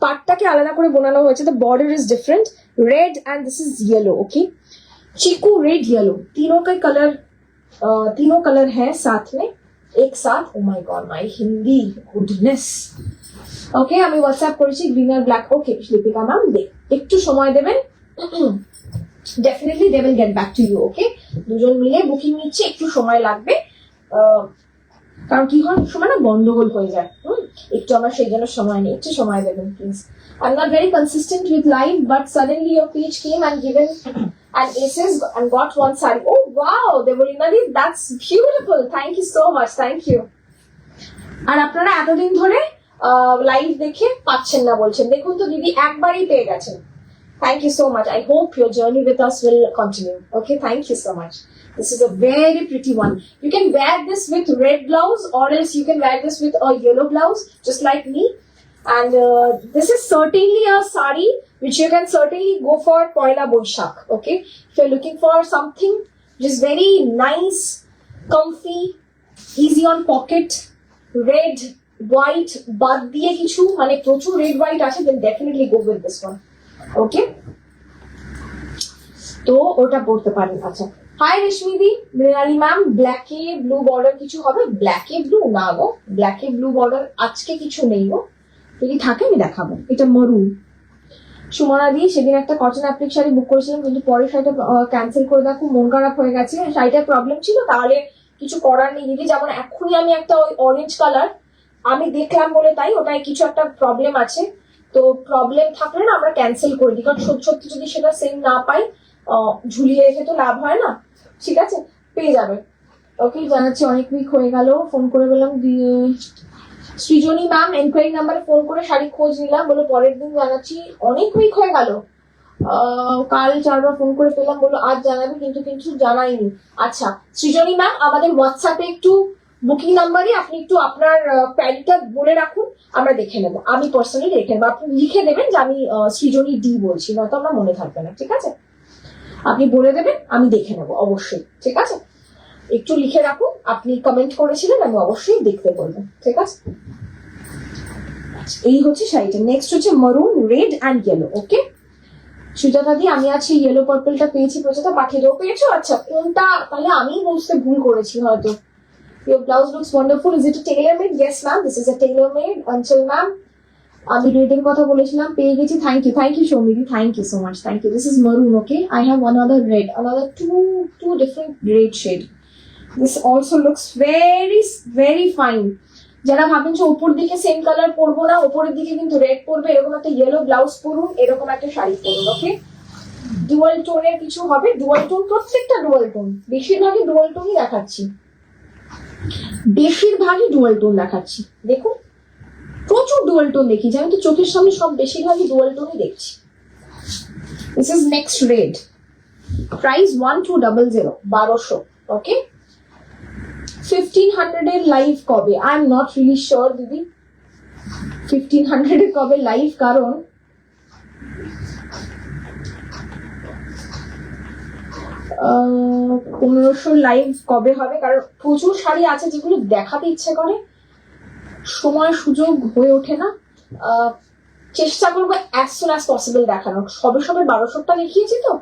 পাটটাকে আলাদা করে বোনানো হয়েছে, the border is different, red and this is yellow. Okay, चीकू रेड येलो तीनों के कलर, तीनों कलर है साथ में एक साथ। Oh my god, my Hindi goodness. Okay, আমি হোয়াটসঅ্যাপ করেছি গ্রিন আর ব্ল্যাক। ওকে দীপিকা ম্যাম, একটু সময় দেবেন, definitely they will get back to you. Okay, দুজন মিলে বুকিং নিচ্ছে, একটু সময় লাগবে, কারণ কি হয় সময় না গন্ডগোল হয়ে যায়। একটু আমার সেই জন্য সময় নেই, একটু সময় দেবেন please. I'm not very consistent with live, but suddenly your page came and given an aces and got one saree. Oh wow, Devolina di, that's beautiful. Thank you so much, thank you. আর আপনারা এতদিন ধরে লাইভ দেখে পাচ্ছেন না বলছেন, দেখুন তো দিদি একবারই পেয়ে গেছেন। Thank you so much. I hope your journey with us will continue. Okay, thank you so much. This is a very pretty one. You can wear this with red blouse, or else you can wear this with a yellow blouse, just like me. And this is certainly a sari which you can certainly go for Poila Boishakh. Okay, if you're looking for something which is very nice, comfy, easy on pocket, red, white, বাদ দিয়ে কিছু মানে প্রচুর red white আছে, then definitely go with this one. Okay, তো ওটা পড়তে পারেন। আচ্ছা, হাই রেশমি দি, মৃণালী ম্যাম, ব্ল্যাকে ব্লু বর্ডার কিছু হবে? ব্ল্যাকে ব্লু না গো, ব্ল্যাকে ব্লু বর্ডার আজকে কিছু নেই গো, যদি থাকে আমি দেখাবো। এটা মরুন। সুমনা দি, সেদিন একটা কটন অ্যাপ্লিক শাড়ি বুক করেছিলাম, কিন্তু পরে শাড়িটা ক্যান্সেল করে দেওয়া, খুব মন খারাপ হয়ে গেছে। শাড়িটার প্রবলেম ছিল, তাহলে কিছু করার নেই দিদি। যেমন এখনই আমি একটা ওই অরেঞ্জ কালার আমি দেখলাম বলে তাই, ওটায় কিছু একটা প্রবলেম আছে, তো প্রবলেম থাকলে না আমরা ক্যান্সেল করে দিই, কারণ সত্যি যদি সেটা সেম না পাই ঝুলিয়ে রেখে তো লাভ হয় না। ঠিক আছে, পেয়ে যাবে। ওকে, জানাচ্ছি অনেক উইক হয়ে গেল, ফোন করে বললাম দিয়ে সৃজনী ম্যাম এনকোয়ারি নাম্বারে ফোন করে শাড়ি খোঁজ নিলাম, বলে পরের দিন জানাচ্ছি, অনেক উইক হয়ে গেল। কাল 4বার ফোন করে পেলাম, বললো আজ জানাবে, কিন্তু জানাইনি। আচ্ছা সৃজনী ম্যাম, আমাদের হোয়াটসঅ্যাপে একটু বুকিং নাম্বারে আপনি একটু আপনার প্যারিটা বলে রাখুন, আমরা দেখে নেবো। আমি পার্সোনালি দেখে নেবো, আপনি লিখে দেবেন যে আমি সৃজনী ডি বলছি, নয়তো আমরা মনে থাকবে না। ঠিক আছে, আপনি বলে দেবেন, আমি দেখে নেবো অবশ্যই। ঠিক আছে, একটু লিখে রাখুন, আপনি কমেন্ট করেছিলেন, আমি অবশ্যই দেখতে বলবো। ঠিক আছে, এই হচ্ছে শাড়িটা। নেক্সট হচ্ছে মারুন, রেড অ্যান্ড ইয়েলো। ওকে, সুজাতা দি, আমি আছি ইয়েলো পার্পলটা পেয়েছি, প্রচুরটা পাঠিয়ে দেবো। পেয়েছো? আচ্ছা, কোনটা তাহলে আমি বুঝতে ভুল করেছি হয়তো। Your blouse looks wonderful. Is it a tailor made? Yes ma'am, this is a tailor made. Anchal ma'am, আমি রেডের কথা বলেছিলাম, পেয়ে গেছি। থ্যাংক ইউ সৌমিদি, thank you so much, thank you. This is maroon. Okay, I have another red, another two different red shade. This also looks very very fine. যারা ভাবেন যে উপর দিকে সেম কালার পরবো না, উপরের দিকে কিন্তু রেড পরবে, এরকম একটা ইয়েলো ব্লাউজ পরুন, এরকম একটা শাড়ি পরুন। ওকে, ডুয়াল টোনের কিছু হবে, ডুয়াল টোন, প্রত্যেকটা ডুয়াল টোন, বেশিরভাগই ডুয়াল টোনই দেখাচ্ছি, বেশিরভাগই ডুয়াল টোন দেখাচ্ছি। দেখুন প্রচুর ডুয়াল টোন দেখি, আমি তো চোখের সামনে সব বেশিরভাগই ডুয়াল টোনই দেখছি। This is next red, price 1200, 1200। ওকে, 1500 এর লাইভ কবে? I am not really sure দিদি, 1500 এর কবে লাইভ, কারণ 1500 লাইভ কবে হবে, কারণ প্রচুর শাড়ি আছে যেগুলো দেখাতে ইচ্ছে করে, সময় সুযোগ হয়ে ওঠে না। চেষ্টা করবো অ্যাজ সুন অ্যাজ পসিবল দেখানোর। সবে 1200টা দেখিয়েছি, তো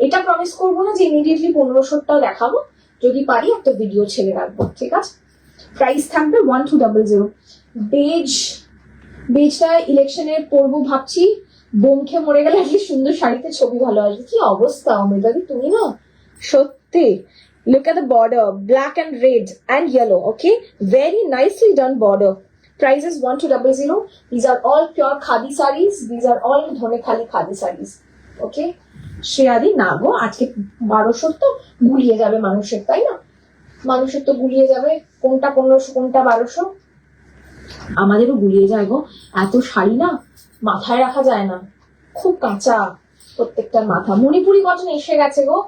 এটা প্রমিস করবো না যে ইমিডিয়েটলি 1500টাও দেখাবো, যদি পারি একটা ভিডিও ছেড়ে রাখবো। ঠিক আছে, প্রাইস থাকবে 1200। বেজটা ইলেকশনের পরবো ভাবছি, বোম খেয়ে মরে গেলে একটা সুন্দর শাড়িতে ছবি ভালো আসবে। কি অবস্থা অমৃতাদি, তুমি না সত্যি। Look at the border, black and red and yellow. Okay, very nicely done border. Price is 1200. These are all pure khadi sarees. These are all Dhonekhali khadi sarees. Okay, শ্রেয়াদি না গো, আজকে 1200 তো গুলিয়ে যাবে মানুষের, তাই না? মানুষের তো গুলিয়ে যাবে, কোনটা 1500 কোনটা 1200, আমাদেরও গুলিয়ে যায় গো। এত শাড়ি না মাথায় রাখা যায় না, খুব কাঁচা প্রত্যেকটার মাথা। মণিপুরি কটন এসে গেছে গো।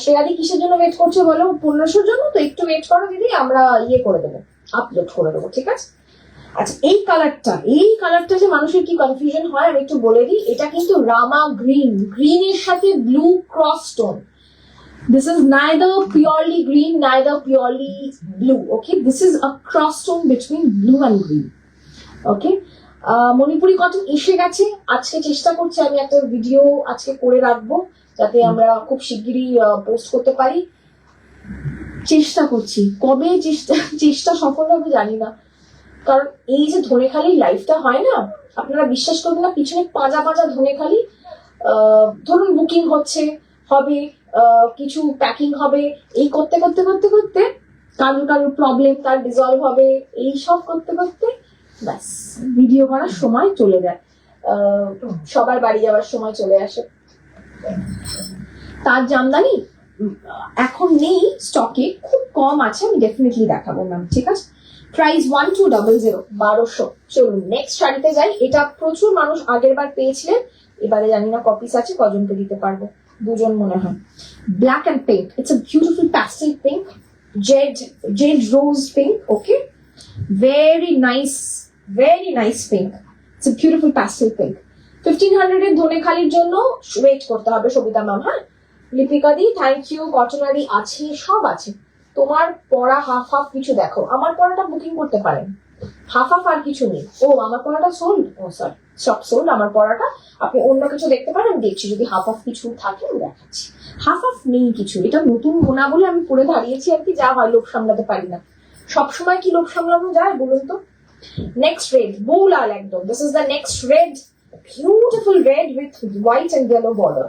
শ্রেয়াদি কিসের জন্য ওয়েট করছে বলো? 1500 জন্য। তো একটু ওয়েট করো দিদি, আমরা ইয়ে করে দেবো, আপলোড করে দেবো। ঠিক আছে, আচ্ছা এই কালারটা যে মানুষের কি কনফিউশন হয় আমি একটু বলে দিই, এটা কিন্তু রামা গ্রিনের সাথে blue cross stone. This is neither purely green, neither purely blue. Okay, this is a cross stone between blue and green. Okay, Manipuri cotton এসে গেছে। আজকে চেষ্টা করছি আমি একটা ভিডিও আজকে করে রাখবো যাতে আমরা খুব শিগগিরই পোস্ট করতে পারি। চেষ্টা করছি, কবে চেষ্টা সফল হবে জানি না, কারণ এই যে ধনেখালির লাইফটা হয় না, আপনারা বিশ্বাস করবেন না, পিছনে পাঁজা ধনেখালি। ধরুন বুকিং হচ্ছে, হবে কিছু প্যাকিং হবে, এই করতে কারোর প্রবলেম তার ডিজলভ হবে, এই সব করতে ব্যাস ভিডিও করার সময় চলে যায়, সবার বাড়ি যাওয়ার সময় চলে আসে। তার জামদানি এখন নেই স্টকে, খুব কম আছে, আমি ডেফিনেটলি দেখাবো ম্যাম, ঠিক আছে। প্রাইস 1200, 1200। চলুন নেক্সট শাড়িতে যাই। এটা প্রচুর মানুষ আগের বার পেয়েছিলেন, এবারে জানি না কপিস আছে, কজনকে দিতে পারবো, দুজন মনে হয়। Black and pink, it's a beautiful pastel pink, Z rose pink. Okay, very nice pink. It's a beautiful pastel pink. 1500 এর ধনেখালির জন্য ওয়েট করতে হবে সবিতা ম্যাম। হ্যাঁ লিপিকা দি থ্যাংক ইউ, কটনারি আছে, সব আছে। তোমার পড়া হাফ কিছু দেখো, আমার পড়াটা বুকিং করতে পারেন, হাফ আর কিছু নেই। ও আমার পড়াটা সোল্ড, ও সরি সব সোল্ড আমার পড়াটা, আপনি অন্য কিছু দেখতে পারেন, দেখছি যদি হাফ কিছু থাকে আমি দেখাচ্ছি। হাফ নেই কিছু, এটা নতুন গোনা বলে আমি পড়ে দাঁড়িয়েছি আর কি, যা হয় লোভ সামলাতে পারি না, সবসময় কি লোভ সামলানো যায় বলুন তো। Next red, Boolal ekdom. This is the next red, beautiful red with white and yellow border.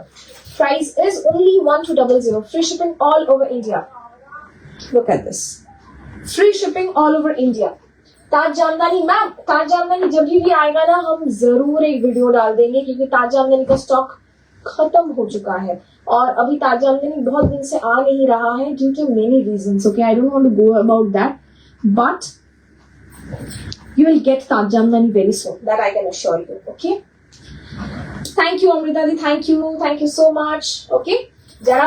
Price is only 1200. Free shipping all over India. Look at this. Free shipping all over India. Taj jamdani ma'am, ताज जामदानी जब भी आएगा ना हम जरूर एक वीडियो डाल देंगे, क्योंकि ताज जामदानी का स्टॉक खत्म हो चुका है और अभी ताज जामदानी बहुत दिन से आ नहीं रहा है due to many reasons. Okay, I don't want to go about that, but you will get Taj Jamdani very soon, that I can assure you. Okay, thank you Amrita di, thank you so much. Okay, যারা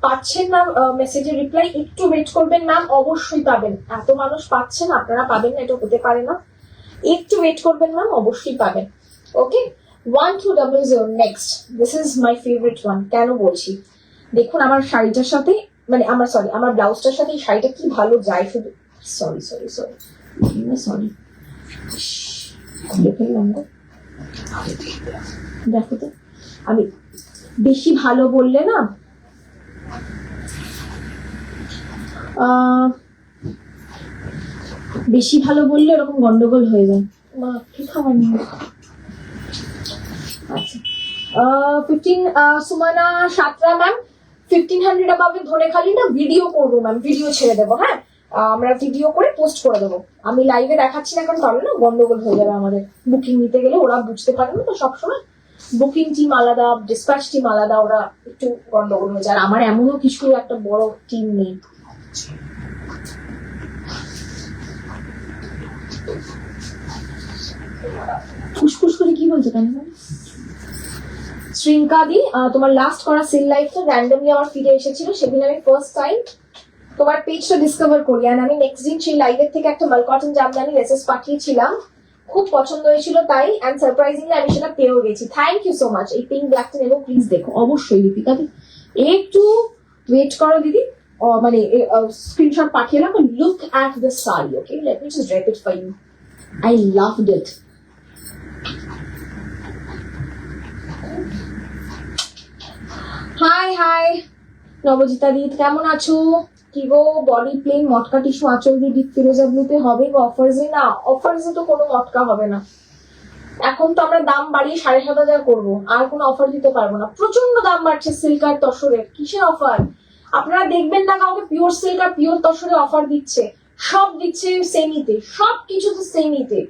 পাচ্ছেন না মেসেজের রিপ্লাই একটু ওয়েট করবেন ম্যাম, অবশ্যই পাবেন। এত মানুষ পাচ্ছেন, আপনারা পাবেন না এটা হতে পারে না, একটু ওয়েট করবেন ম্যাম, অবশ্যই পাবেন। ওকে, 1200 next. This is my favourite one. কেন বলছি দেখুন, আমার শাড়িটার সাথে মানে আমার ব্লাউজটার সাথে এই শাড়িটা কি ভালো যায়, শুধু সরি দেখো তো, আমি বেশি ভালো বললে না এরকম গন্ডগোল হয়ে যায়। মা কি খাবার নিয়ে আচ্ছা 15 সুমানা সাতরা ম্যাম, 1500 অ্যাবাভে ধনেখালি না ভিডিও করবো ম্যাম, ভিডিও ছেড়ে দেবো। হ্যাঁ আমরা ভিডিও করে পোস্ট করে দেবো, আমি লাইভে দেখাচ্ছি না কারণ তাহলে না গন্ডগোল হয়ে যাবে আমাদের, বুকিং নিতে গেলে ওরা বুঝতে পারে না তো, সবসময় বুকিং টিম আলাদা, ডিসপ্যাচ টিম আলাদা, ওরা একটু গন্ডগোল হয়ে যায়। আর আমার এমনও কিছু একটা বড় টিম নেই। ফুসফুস করে কি বলছে কেন? শ্রীঙ্কা দি, তোমার লাস্ট করা সেল লাইভটা র্যান্ডমলি আমার ফিডে এসেছিল, সেদিন আমি ফার্স্ট টাইম তোমার পেজটা ডিসকভার করি, আর আমি নেক্সট দিন সেই লাইভের থেকে একটা মালকটন জামদানি মেসেজ পাঠিয়েছিলাম, খুব পছন্দ হয়েছিল তাই, এন্ড সারপ্রাইজিংলি আমি সেটা পেয়েও গেছি। Thank you so much. এই পিঙ্ক ব্ল্যাকটা নেবো, প্লিজ দেখো অবশ্যই লিপিকা দি, একটু ওয়েট করো দিদি, মানে স্ক্রিনশট পাঠিয়ে রাখো। Look at the sari. Okay, let me just wrap it for you, I loved it. Hi Nabajita দি, কেমন আছো? কি গো বডি প্লেন মটকা টিস্যু আঁচল দিয়ে ডিপ ফিরোজা ব্লুতে হবে গো অফার্সে? না অফার্সে তো কোনো মটকা হবে না, এখন তো আমরা দাম বাড়িয়ে 7,500 করবো, আর কোনো অফার দিতে পারবো না, প্রচন্ড দাম বাড়ছে সিল্ক আর তসরের। কিসের অফার? আপনারা দেখবেন না কাউকে পিওর সিল্ক আর পিওর তসরে অফার দিচ্ছে, সব দিচ্ছে সেমিতে, সব কিছুতে সেমিতে,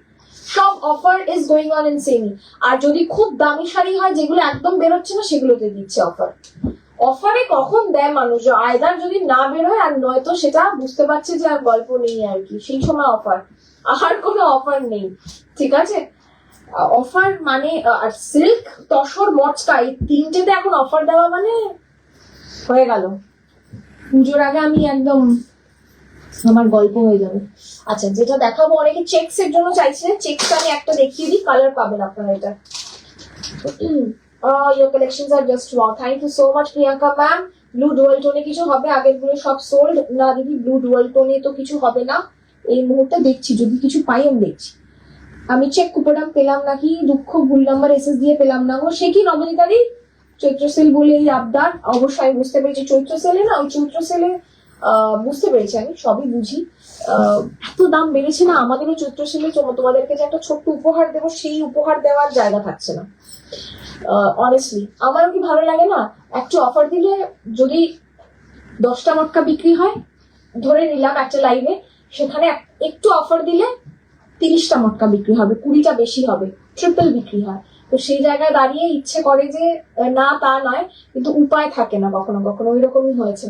সব offer is going on in semi. আর যদি খুব দামি শাড়ি হয় যেগুলো একদম বেরোচ্ছে না সেগুলোতে দিচ্ছে অফার। অফারে কখন দেয় মানুষ? আয়দার যদি না বেরোয় আর নয়তো সেটা বুঝতে পারছে যে আর গল্প নেই আর কি, সেই সময় অফার, আর কোনো অফার নেই। ঠিক আছে, অফার মানে আর সিল্ক তসর মচকা এই তিনটেতে এখন অফার দেওয়া মানে হয়ে গেল। পুজোর আগে আমি একদম আমার গল্প হয়ে যাবে। আচ্ছা, যেটা দেখাবো অনেকে চেকস এর জন্য চাইছিলেন, চেকস আমি একটা দেখিয়ে দিই, কালার পাবেন আপনারা এটা। Your collections are just wow. Thank you so much, Priyanka ma'am. Blue dual টোনে কিছু হবে? আগের গুলো সব সোল্ড না দিদি, ব্লু ডুয়াল টোনে তো কিছু হবে না এই মুহূর্তে। দেখছি যদি কিছু পাই আমি দেখছি। আমি চেক কুপোডাম পেলাম নাকি, দুঃখ ভুল নাম্বার এসএস দিয়ে পেলাম না গো। সে কি নবনীতাদি, চৈত্র সেল বলে এই আবদার? অবশ্যই আমি বুঝতে পেরেছি চৈত্র সেলে না, ওই চৈত্র সেলে বুঝতে পেরেছি, আমি সবই বুঝি। এত দাম বেড়েছে না, আমাদেরও চৈত্র সেলে তোমাদেরকে যে একটা ছোট্ট উপহার দেবো সেই উপহার দেওয়ার জায়গা থাকছে না। অনেস্টলি আমারও কি ভালো লাগে না, একটু অফার দিলে যদি 10টা মটকা বিক্রি হয়, ধরে নিলাম একটা লাইভে, সেখানে একটু অফার দিলে 30টা মটকা বিক্রি হবে, 20টা বেশি হবে, ট্রিপল বিক্রি হয়। তো সেই জায়গায় দাঁড়িয়ে ইচ্ছে করে যে না তা নয়, কিন্তু উপায় থাকে না, কখনো কখনো ওই রকমই হয়েছে।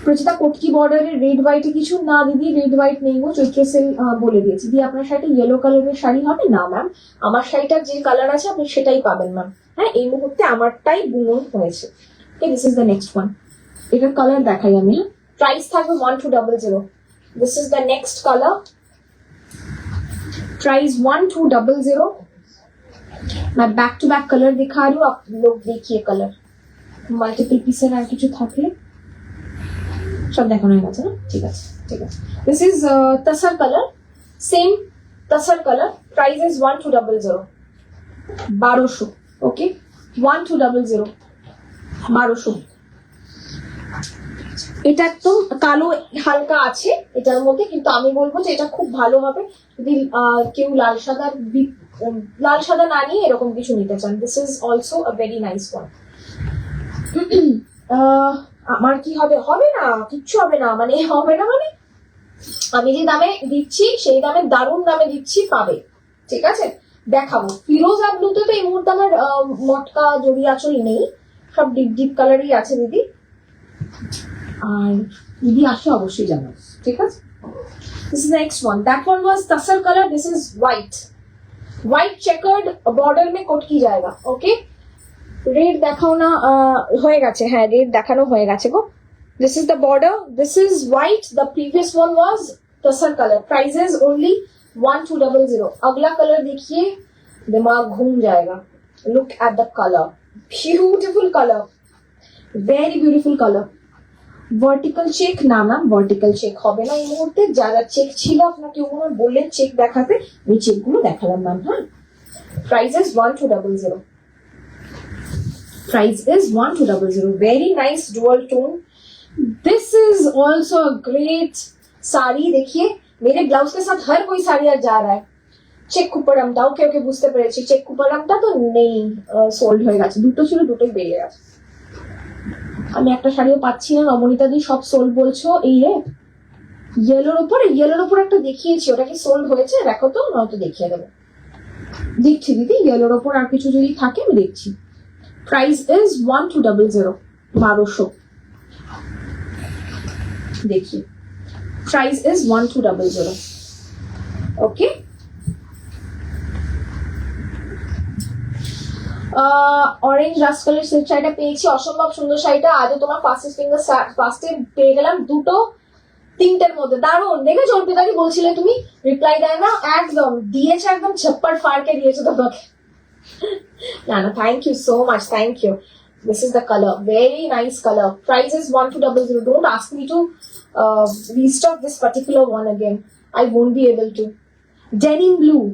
প্রচিতা কটকি বর্ডারের রেড হোয়াইটে কিছু না দিদি, রেড হোয়াইট নেই গো, চৈত্র সেল বলে দিয়েছি। দিয়ে আপনার শাড়িতে ইয়েলো কালারের শাড়ি হবে না ম্যাম, আমার শাড়িটার যে কালার আছে আপনি সেটাই পাবেন ম্যাম। হ্যাঁ, এই মুহূর্তে আমারটাই বুনো হয়েছে। This is the next one, এটার কালার দেখাই আমি। প্রাইস থাকবে 1200। This is the next colour, price 1200। मैं बैक टू बैक कलर दिखा रही हूँ, आप लोग देखिए कलर। মাল্টিপল পিসের আর কিছু থাকলে সব দেখানো হয়ে গেছে না? ঠিক আছে ঠিক আছে। This is তাসার colour, same তাসার colour. Price is 1200, 1200। ওকে, 1200, 1200। এটা একদম কালো হালকা আছে এটার মধ্যে, কিন্তু আমি বলবো যে এটা খুব ভালো হবে যদি কেউ লাল সাদা না নিয়ে এরকম কিছু নিতে চান। This is also a very nice one. আমার কি হবে? হবে না, কিচ্ছু হবে না, মানে হবে না মানে আমি যে দামে দিচ্ছি সেই দামে দারুণ দামে দিচ্ছি, পাবে। ঠিক আছে, দেখাবো। ফিরোজা ব্লুতে তো এই মুহূর্তে আমার মটকা জড়ি আঁচল নেই, সব ডিপ ডিপ কালারই আছে দিদি। আর যদি আসে অবশ্যই জানাবো, ঠিক আছে। This is the next one. That one was tasar color. This is white. White checkered border में कोट की जाएगा. Okay. Red দেখাও না, হয়ে গেছে। হ্যাঁ, red দেখানো হয়ে গেছে গো। This is the border. This is white. The previous one was tasar color. Prices only 1200. अगला color देखिए, दिमाग घूम जाएगा. Look at the color. Beautiful color. Very beautiful color. Vertical check না ম্যাম, ভার্টিক্যাল চেক হবে না এই মুহূর্তে। যারা চেক ছিল আপনাকে ওনার বললেন চেক দেখাতে, ওই চেকগুলো দেখালাম ম্যাম। হ্যাঁ, price is 1200। Price is 1200। Very nice dual tone. This is also a great sari. देखिए मेरे ब्लाउज के साथ हर कोई साड़ी आज जा रहा है। চেক কুপারামটা ওকে ওকে বুঝতে পেরেছি, চেক কুপারামটা তো নেই, সোল্ড হয়ে গেছে। দুটো ছিল, দুটোই বেরিয়ে গেছে। আমি একটা শাড়িও পাচ্ছি না। নবনীতা দি সব সোল্ড বলছো। এই রে ইয়েলোর উপর একটা দেখিয়েছি, ওটা কি সোল্ড হয়েছে? দেখো তো, নয়তো দেখিয়ে দেবো। দেখছি দিদি, ইয়েলোর উপর আর কিছু যদি থাকে আমি দেখছি। Price is 1200, 1200। দেখি, price is 1200। Okay, orange rushed colour silk শাড়িটা পেয়েছি, অসম্ভব সুন্দর শাড়িটা। আজও তোমার ফার্স্টে পেয়ে গেলাম দুটো 3টের মধ্যে। দারুণ দেখেছো, অর্পিতাকে বলছিলে তুমি, রিপ্লাই দেয় না, একদম দিয়েছে, একদম ছপ্পর ফাড়কে দিয়েছে তোমাকে। না না, thank you so much, thank you. This is the colour, very nice colour. Price is 1200. Don't ask me to restock this particular one again. I won't be able to. Denim blue,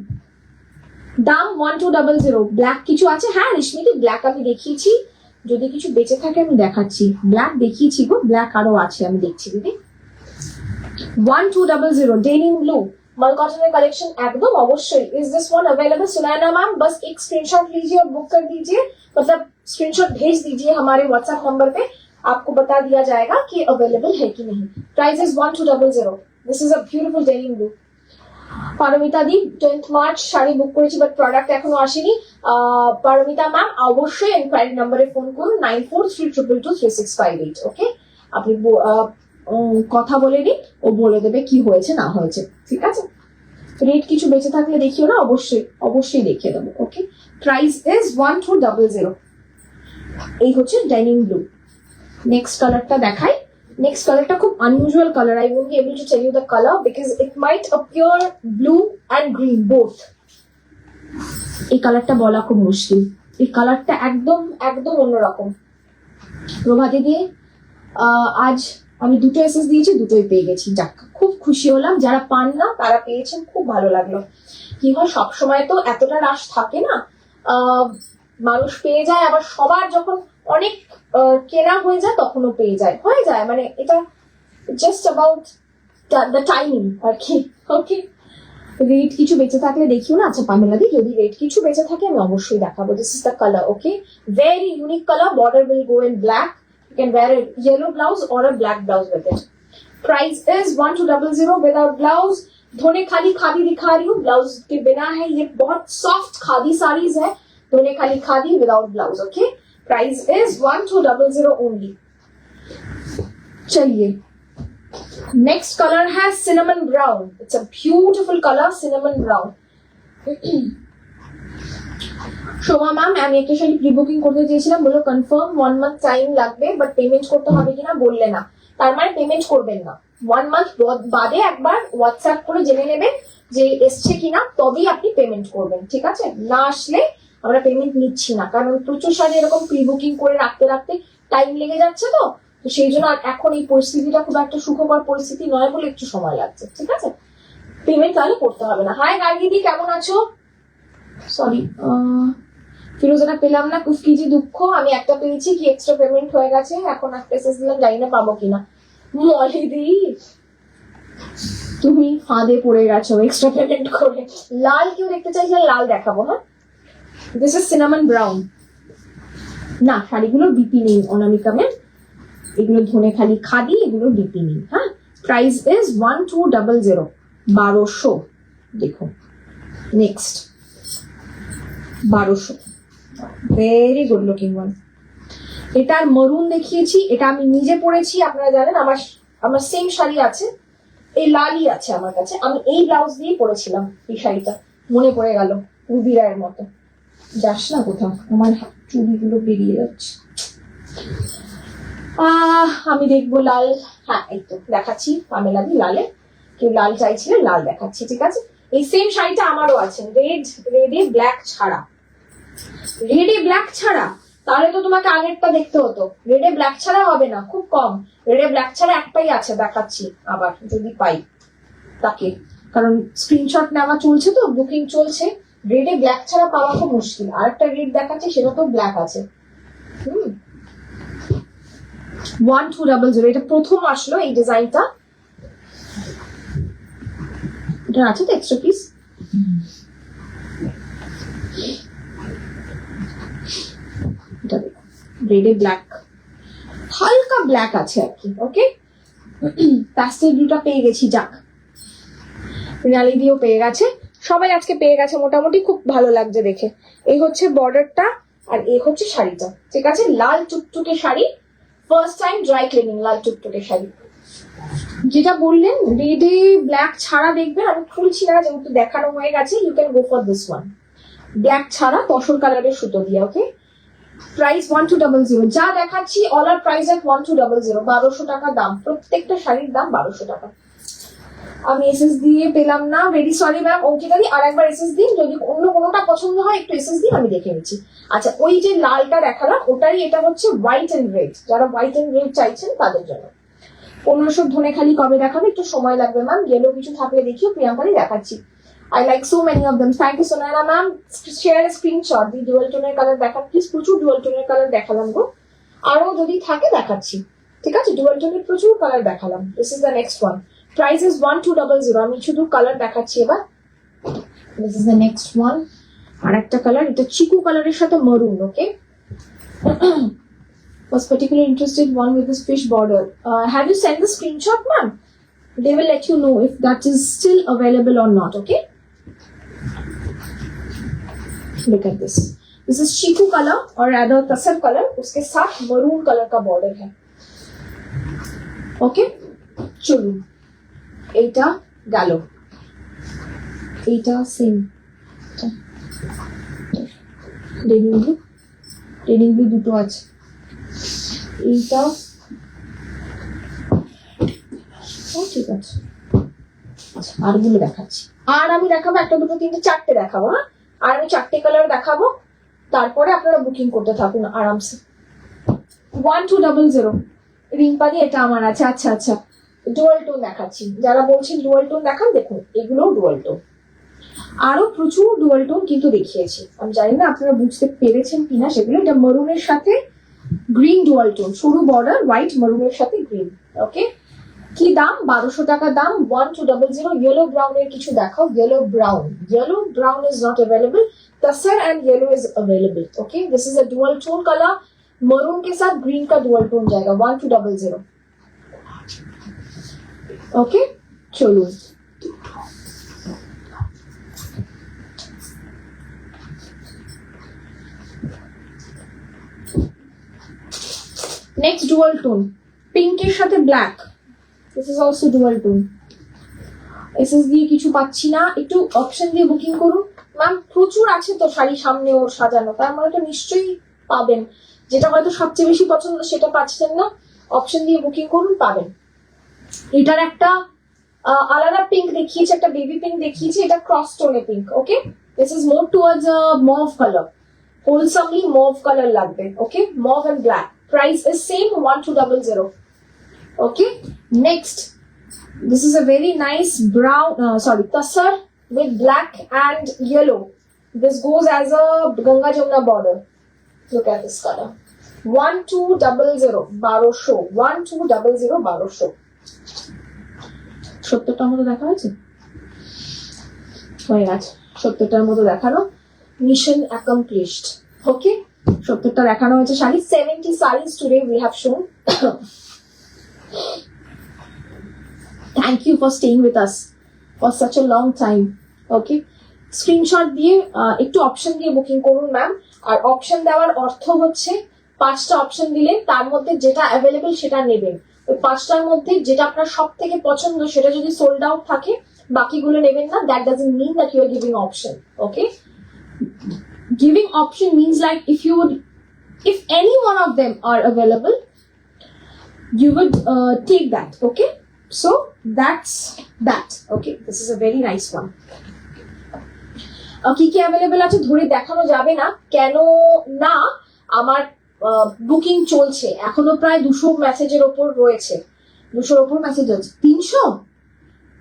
দাম 1200। ব্ল্যাক কিছু আছে? হ্যাঁ রেশমিদি, ব্ল্যাক আমি দেখিয়েছি, যদি কিছু বেঁচে থাকে আমি দেখাচ্ছি। ব্ল্যাক দেখিয়েছি গো, ব্ল্যাক আরো আছে, আমি দেখছি দিদি। 1200 ডেনিম ব্লু मल कॉटन कलेक्शन एकदम अवश्य। Is this one available Sunaina ma'am? बस एक स्क्रीनशॉट लीजिए और बुक कर दीजिए, मतलब स्क्रीनशॉट भेज दीजिए हमारे व्हाट्सएप नंबर पे, आपको बता दिया जाएगा कि अवेलेबल है कि नहीं। Price is 1200। This is a beautiful denim blue. Paramita দি 10th মার্চ শাড়ি বুক করেছি, বাট প্রোডাক্ট এখনো আসেনি। পারমিতা ম্যাম অবশ্যই এনকোয়ারি নাম্বারে ফোন করুন, 9432223658। ওকে, আপনি কথা বলে নিন, ও বলে দেবে কি হয়েছে না হয়েছে। ঠিক আছে, রেট কিছু বেঁচে থাকলে দেখিও না, অবশ্যই অবশ্যই দেখিয়ে দেবো। ওকে, প্রাইস ইজ 1200। এই হচ্ছে ডাইনিং ব্লু। নেক্সট কালারটা দেখাই, নেক্সট কালারটা খুব unusual colour, I won't be able to tell you the colour because it might appear blue and green both. এই কালারটা বলা খুব মুশকিল, এই কালারটা একদম একদম অন্যরকম। প্রভাতি দিয়ে আজ আমি দুটো এসএস দিয়েছি, দুটোই পেয়ে গেছি, যাক খুব খুশি হলাম। যারা পান না তারা পেয়েছেন, খুব ভালো লাগলো। কি হয় সবসময় তো এতটা রাশ থাকে না, মানুষ পেয়ে যায়, আবার সবার যখন অনেক কেনা হয়ে যায় তখনও পেয়ে যায়, মানে এটা জাস্ট অ্যাবাউট দ্য টাইমিং আর কি। ওকে, রেড কিছু বেঁচে থাকলে দেখিও না। আচ্ছা পামেলা দি, যদি রেড কিছু বেঁচে থাকে আমি অবশ্যই দেখাবো। This is the colour, okay, very unique colour. Border will go in black, you can wear a yellow blouse or a black blouse with it. Price is 1200 without blouse। धोने खाली खादी दिखा रही हूँ, ब्लाउज के बिना है। ये बहुत सॉफ्ट खादी साड़ीज है, धोने खाली khadi without blouse. Okay, price is 1200 only. चलिए नेक्स्ट कलर है cinnamon brown. It's a beautiful colour, cinnamon brown. Shobha ma'am, আমি একটা শাড়ি প্রি বুকিং করতে চেয়েছিলাম, বললো কনফার্ম 1 month টাইম লাগবে, বাট পেমেন্ট করতে হবে কিনা বললে না। তার মানে পেমেন্ট করবেন না, 1 month বাদে একবার হোয়াটসঅ্যাপ করে জেনে নেবেন যে এসছে কিনা, তবেই আপনি পেমেন্ট করবেন, ঠিক আছে? না আসলে আমরা পেমেন্ট নিচ্ছি না, কারণ প্রচুর শাড়ি এরকম প্রি বুকিং করে রাখতে রাখতে টাইম লেগে যাচ্ছে, তো সেই জন্য এখন এই পরিস্থিতিটা খুব একটা সুখকর পরিস্থিতি নয় বলে একটু সময় লাগছে, ঠিক আছে? পেমেন্ট তাহলে করতে হবে না। হাই গার্গিদি, কেমন আছো? সরি ফিরোজাটা পেলাম না, কুফ কি যে দুঃখ। আমি একটা পেয়েছি, কি এক্সট্রা পেমেন্ট হয়ে গেছে, এখন একটা এসএস দিলাম, জানি না পাবো কিনা। মলিদি তুমি ফাঁদে পড়ে গেছো এক্সট্রা পেমেন্ট করে। লাল কেউ দেখতে চাইছে, লাল দেখাবো। হ্যাঁ, দিস ইজ সিনামন ব্রাউন। না, শাড়িগুলোর বিপি নেই অনামিকা ম্যাম, এগুলো ধনে খালি খাদি, এগুলো বিপি নেই। হ্যাঁ, প্রাইস ইজ 1200, 1200। দেখো next 1200, very good looking one. এটার মরুন দেখিয়েছি, এটা আমি নিজে পরেছি, আপনারা জানেন আমার সেম শাড়ি আছে, এই লালই আছে আমার কাছে। আমি এই ব্লাউজ দিয়ে পরেছিলাম এই শাড়িটা, মনে পড়ে গেল, রুবি রায়ের মতো। যাস না কোথাও, আমার চুড়িগুলো বেরিয়ে যাচ্ছে। আমি দেখবো লাল। হ্যাঁ, এই তো দেখাচ্ছি, পামেলা দি লালে, কেউ লাল চাইছিলেন, লাল দেখাচ্ছি, ঠিক আছে? এই সেম শাড়িটা আমারও আছে, রেডে ব্ল্যাক ছাড়া। রেডে ব্ল্যাক ছাড়া, তাহলে তো তোমাকে আগেরটা দেখতে হতো। রেডে ব্ল্যাক ছাড়া হবে না, খুব কম। রেডে ব্ল্যাক ছাড়া একটাই আছে, দেখাচ্ছি আবার যদি পাই তাকে, কারণ স্ক্রিনশট নেওয়া চলছে তো, বুকিং চলছে। রেডে ব্ল্যাক ছাড়া পাওয়া খুব মুশকিল। আরেকটা রেড দেখাচ্ছি, সেটা তো ব্ল্যাক আছে। 1200, এটা প্রথম আসলো এই ডিজাইনটা। এটা আছে তো এক্সট্রা পিস। এটা দেখো, রেডে ব্ল্যাক, হালকা ব্ল্যাক আছে আর কি। ওকে, প্যাস্টেল ব্লুটা পেয়ে গেছি, যাক। রিনালি দিও পেয়ে গেছে, সবাই আজকে পেয়ে গেছে মোটামুটি, খুব ভালো লাগছে দেখে। এই হচ্ছে বর্ডারটা, আর এই হচ্ছে শাড়িটা, ঠিক আছে? লাল টুকটুকে sari, first time dry cleaning, লাল টুকটুকে শাড়ি। যেটা বললেন রেডে ব্ল্যাক ছাড়া দেখবেন, আমি খুলছি না যেহেতু দেখানো হয়ে গেছে। You can go for this one, black ছাড়া তসর কালারের সুতো দিয়ে। Okay, price 1200। যা দেখাচ্ছি অল আর প্রাইস এট 1200, 1200 টাকা দাম, প্রত্যেকটা শাড়ির দাম 1200 টাকা। আমি এসএস দিয়ে পেলাম না, ভেরি সরি ম্যাম। অঙ্কিতাদি আর একবার এসএস দিন, যদি অন্য কোনোটা পছন্দ হয় একটু এসএস দিন, আমি দেখে নিচ্ছি। আচ্ছা, ওই যে লালটা দেখালাম ওটারই এটা হচ্ছে হোয়াইট এন্ড রেড, যারা হোয়াইট এন্ড রেড চাইছেন তাদের জন্য। 1500 ধনে খালি কবে দেখাবে, একটু সময় লাগবে ম্যাম। ইয়েলো কিছু থাকলে দেখিও, প্রিয়াঙ্কারই দেখাচ্ছি। I like so many of them. Thank you, Sonala ma'am. Share a screenshot. The dual toner color দেখান প্লিজ, প্রচুর dual toner color দেখালাম গো, আরো যদি থাকে দেখাচ্ছি, ঠিক আছে? dual toner প্রচুর কালার দেখালাম। This is the next one. Price is 1200. আমি শুধু কালার দেখাচ্ছি এবার। This is the next one. আর একটা কালার, এটা চিকু কালারের সাথে maroon. Okay. Was particularly interested one with this fish border. Have you sent the screenshot, ma'am? They will let you know if that is still available or not. Okay. Look at this. This is chiku color or rather tasar color. उसके साथ maroon color का border है. Okay. चलो. এইটা গেল, এইটা সেম ডেনিম ব্লু দুটো আছে। এইটা ঠিক আছে, আচ্ছা আরগুলো দেখাচ্ছি। আর আমি দেখাবো একটা দুটো তিনটে চারটে দেখাবো, হ্যাঁ, আর আমি চারটে কালার দেখাবো, তারপরে আপনারা বুকিং করতে থাকুন আরামসে। 1200 রিম্পাদি এটা আমার আছে। আচ্ছা আচ্ছা, ডুয়াল টোন দেখাচ্ছি, যারা বলছেন ডুয়াল টোন দেখান, দেখুন এগুলো ডুয়াল টোন, আরো প্রচুর ডুয়াল টোন কিন্তু দেখিয়েছি, আমি জানি না আপনারা বুঝতে পেরেছেন কিনা সেগুলো। এটা মেরুনের সাথে গ্রিন ডুয়াল টোন, সরু বর্ডার, হোয়াইট মেরুনের সাথে গ্রিন। ওকে, কি দাম? 1200 টাকা দাম। 1200। ইয়েলো ব্রাউনের কিছু দেখাও। Yellow brown is not available, tussar and yellow is available. Okay, this is a dual tone colour, maroon के साथ ग्रीन का डुअल टोन जाएगा। 1200। ओके, चलो नेक्स्ट डुअल टोन, पिंकेर साथे black. This is also dual tone. SS দিয়ে কিছু পাচ্ছি না, একটু অপশন দিয়ে বুকিং করুন। ম্যাম প্রচুর আছে তো শাড়ি সামনে ওর সাজানো, তার মানে তো নিশ্চয়ই পাবেন। যেটা হয়তো সবচেয়ে বেশি পছন্দ সেটা পাচ্ছেন না, অপশন দিয়ে বুকিং করুন, পাবেন। এটার একটা আলাদা পিঙ্ক দেখিয়েছে, একটা বেবি পিঙ্ক দেখিয়েছে, এটা ক্রস টোনে pink. Okay, this is more towards mauve colour, wholesomely mauve colour লাগবে। Okay, mauve and black. Price is same 1200। Okay, next, this is a very nice brown, tasar with black and yellow. This goes as a Ganga Jamuna border. Look at this color. 1200, 1200, 1200. 70টার মতো দেখা হয়েছে, হয়ে গেছে 70টার মতো দেখানো। Mission accomplished. ওকে, 70টা দেখানো হয়েছে sari. 70 sarees today we have shown. Thank you for staying with us for such a long time. Okay, screenshot দিয়ে একটু অপশন দিয়ে বুকিং করুন ম্যাম। আর অপশন দেওয়ার অর্থ হচ্ছে 5টা অপশন দিলে তার মধ্যে যেটা অ্যাভেলেবেল সেটা নেবেন। ওই 5টার মধ্যে যেটা আপনার সব থেকে পছন্দ সেটা যদি সোল্ড আউট থাকে বাকিগুলো নেবেন না। That doesn't mean that you are giving option. Okay, giving option means like if any one of them are available, you would take that. Okay, so that's that. Okay, this is a very nice one. কি কি অ্যাভেলেবল আছে ধরে দেখানো যাবে না, কেন না আমার বুকিং চলছে এখনো, প্রায় 200 মেসেজের ওপর রয়েছে। 200-র ওপর মেসেজ আছে।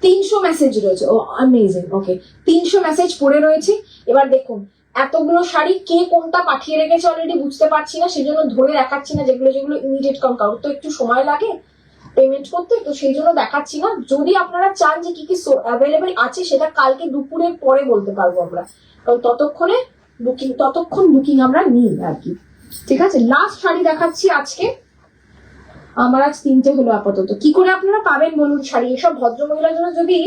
300 মেসেজ রয়েছে। ও অ্যামেজিং। ওকে, 300 মেসেজ পড়ে রয়েছে। এবার দেখুন এতগুলো শাড়ি কে কোনটা পাঠিয়ে রেখেছে অলরেডি বুঝতে পারছি না, সেই জন্য ধরে দেখাচ্ছি না। যেগুলো ইমিডিয়েট, কারণ কারোর তো একটু সময় লাগে পেমেন্ট করতে, তো সেই জন্য দেখাচ্ছি না। যদি আপনারা চান যে কি কি অ্যাভেলেবেল আছে সেটা কালকে দুপুরের পরে বলতে পারবো আমরা, কারণ ততক্ষণ বুকিং আমরা নিই আর কি। ঠিক আছে, লাস্ট শাড়ি দেখাচ্ছি আজকে। আমার আজ 3টে হলো আপাতত। কি করে আপনারা পাবেন বলুন শাড়ি? এসব ভদ্রমহিলার জন্য যদি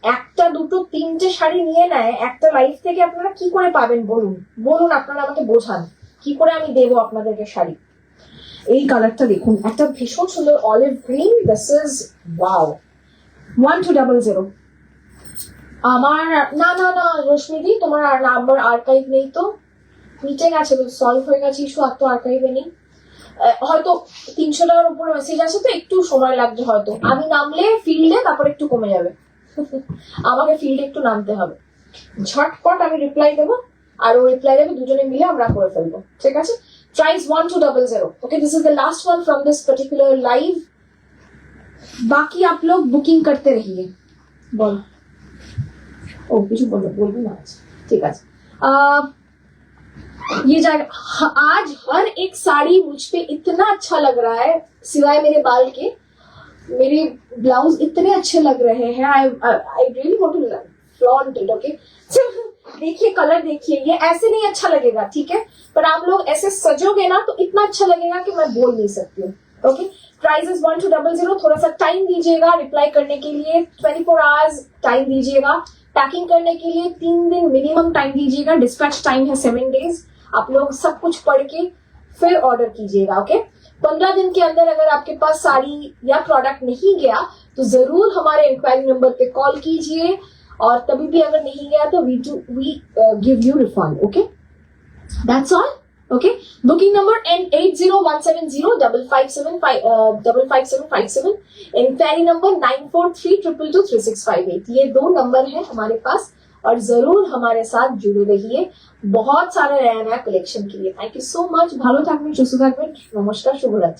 1টা 2টো 3টে শাড়ি নিয়ে নেয় একটা লাইফ থেকে, আপনারা কি করে পাবেন বলুন আপনারা আমাকে বোঝান, কি করে আমি দেবো আপনাদেরকে শাড়ি। এই কালারটা দেখুন, একটা ভীষণ সুন্দর olive green. This is wow. 1200। আমার না রশ্মিদি, তোমার নাম্বার আর্কাইভ নেই তো, মিটে গেছে, সলভ হয়ে গেছে ইস্যু, আর তো আর্কাইভে নেই। হয়তো 300 টাকার উপরে মেসেজ আছে তো একটু সময় লাগছে হয়তো। আমি নামলে ফিল্ডে তারপর একটু কমে যাবে। আমাকে ফিল্ডে একটু নামতে হবে, ঝটপট আমি রিপ্লাই দেবো আর ও রিপ্লাই দেবে, দুজনে মিলে আমরা করে ফেলবো। ঠিক আছে, price 1200। Okay, this is the last one from this particular live. बाकी आप लोग बुकिंग करते रहिए। बोल ओ कुछ बोल ना। ठीक है, ये जाएगा। आज हर एक साड़ी मुझ पे इतना अच्छा लग रहा है, सिवाय मेरे बाल के। मेरे ब्लाउज इतने अच्छे लग रहे हैं। I really want to flaunt it. Okay, देखिए कलर देखिए, ये ऐसे नहीं अच्छा लगेगा, ठीक है, पर आप लोग ऐसे सजोगे ना तो इतना अच्छा लगेगा कि मैं बोल नहीं सकती हूँ। Okay, price is 1200। थोड़ा सा टाइम दीजिएगा रिप्लाई करने के लिए, 24 आवर्स टाइम दीजिएगा। पैकिंग करने के लिए 3 दिन मिनिमम टाइम दीजिएगा। डिस्पैच टाइम है 7 डेज। आप लोग सब कुछ पढ़ के फिर ऑर्डर कीजिएगा। ओके, 15 दिन के अंदर अगर आपके पास साड़ी या प्रोडक्ट नहीं गया तो जरूर हमारे इंक्वायरी नंबर पे कॉल कीजिए, और तभी भी अगर नहीं गया तो we give you refund. Okay, that's all. Okay, booking number N8017055757, inquiry number 9432223658। ये 2 नंबर है हमारे पास और जरूर हमारे साथ जुड़े रहिए बहुत सारे नया नया कलेक्शन के लिए। थैंक यू सो मच, ভালো থাকবেন, সুস্থ থাকবেন, নমস্কার, শুভরাত্রি।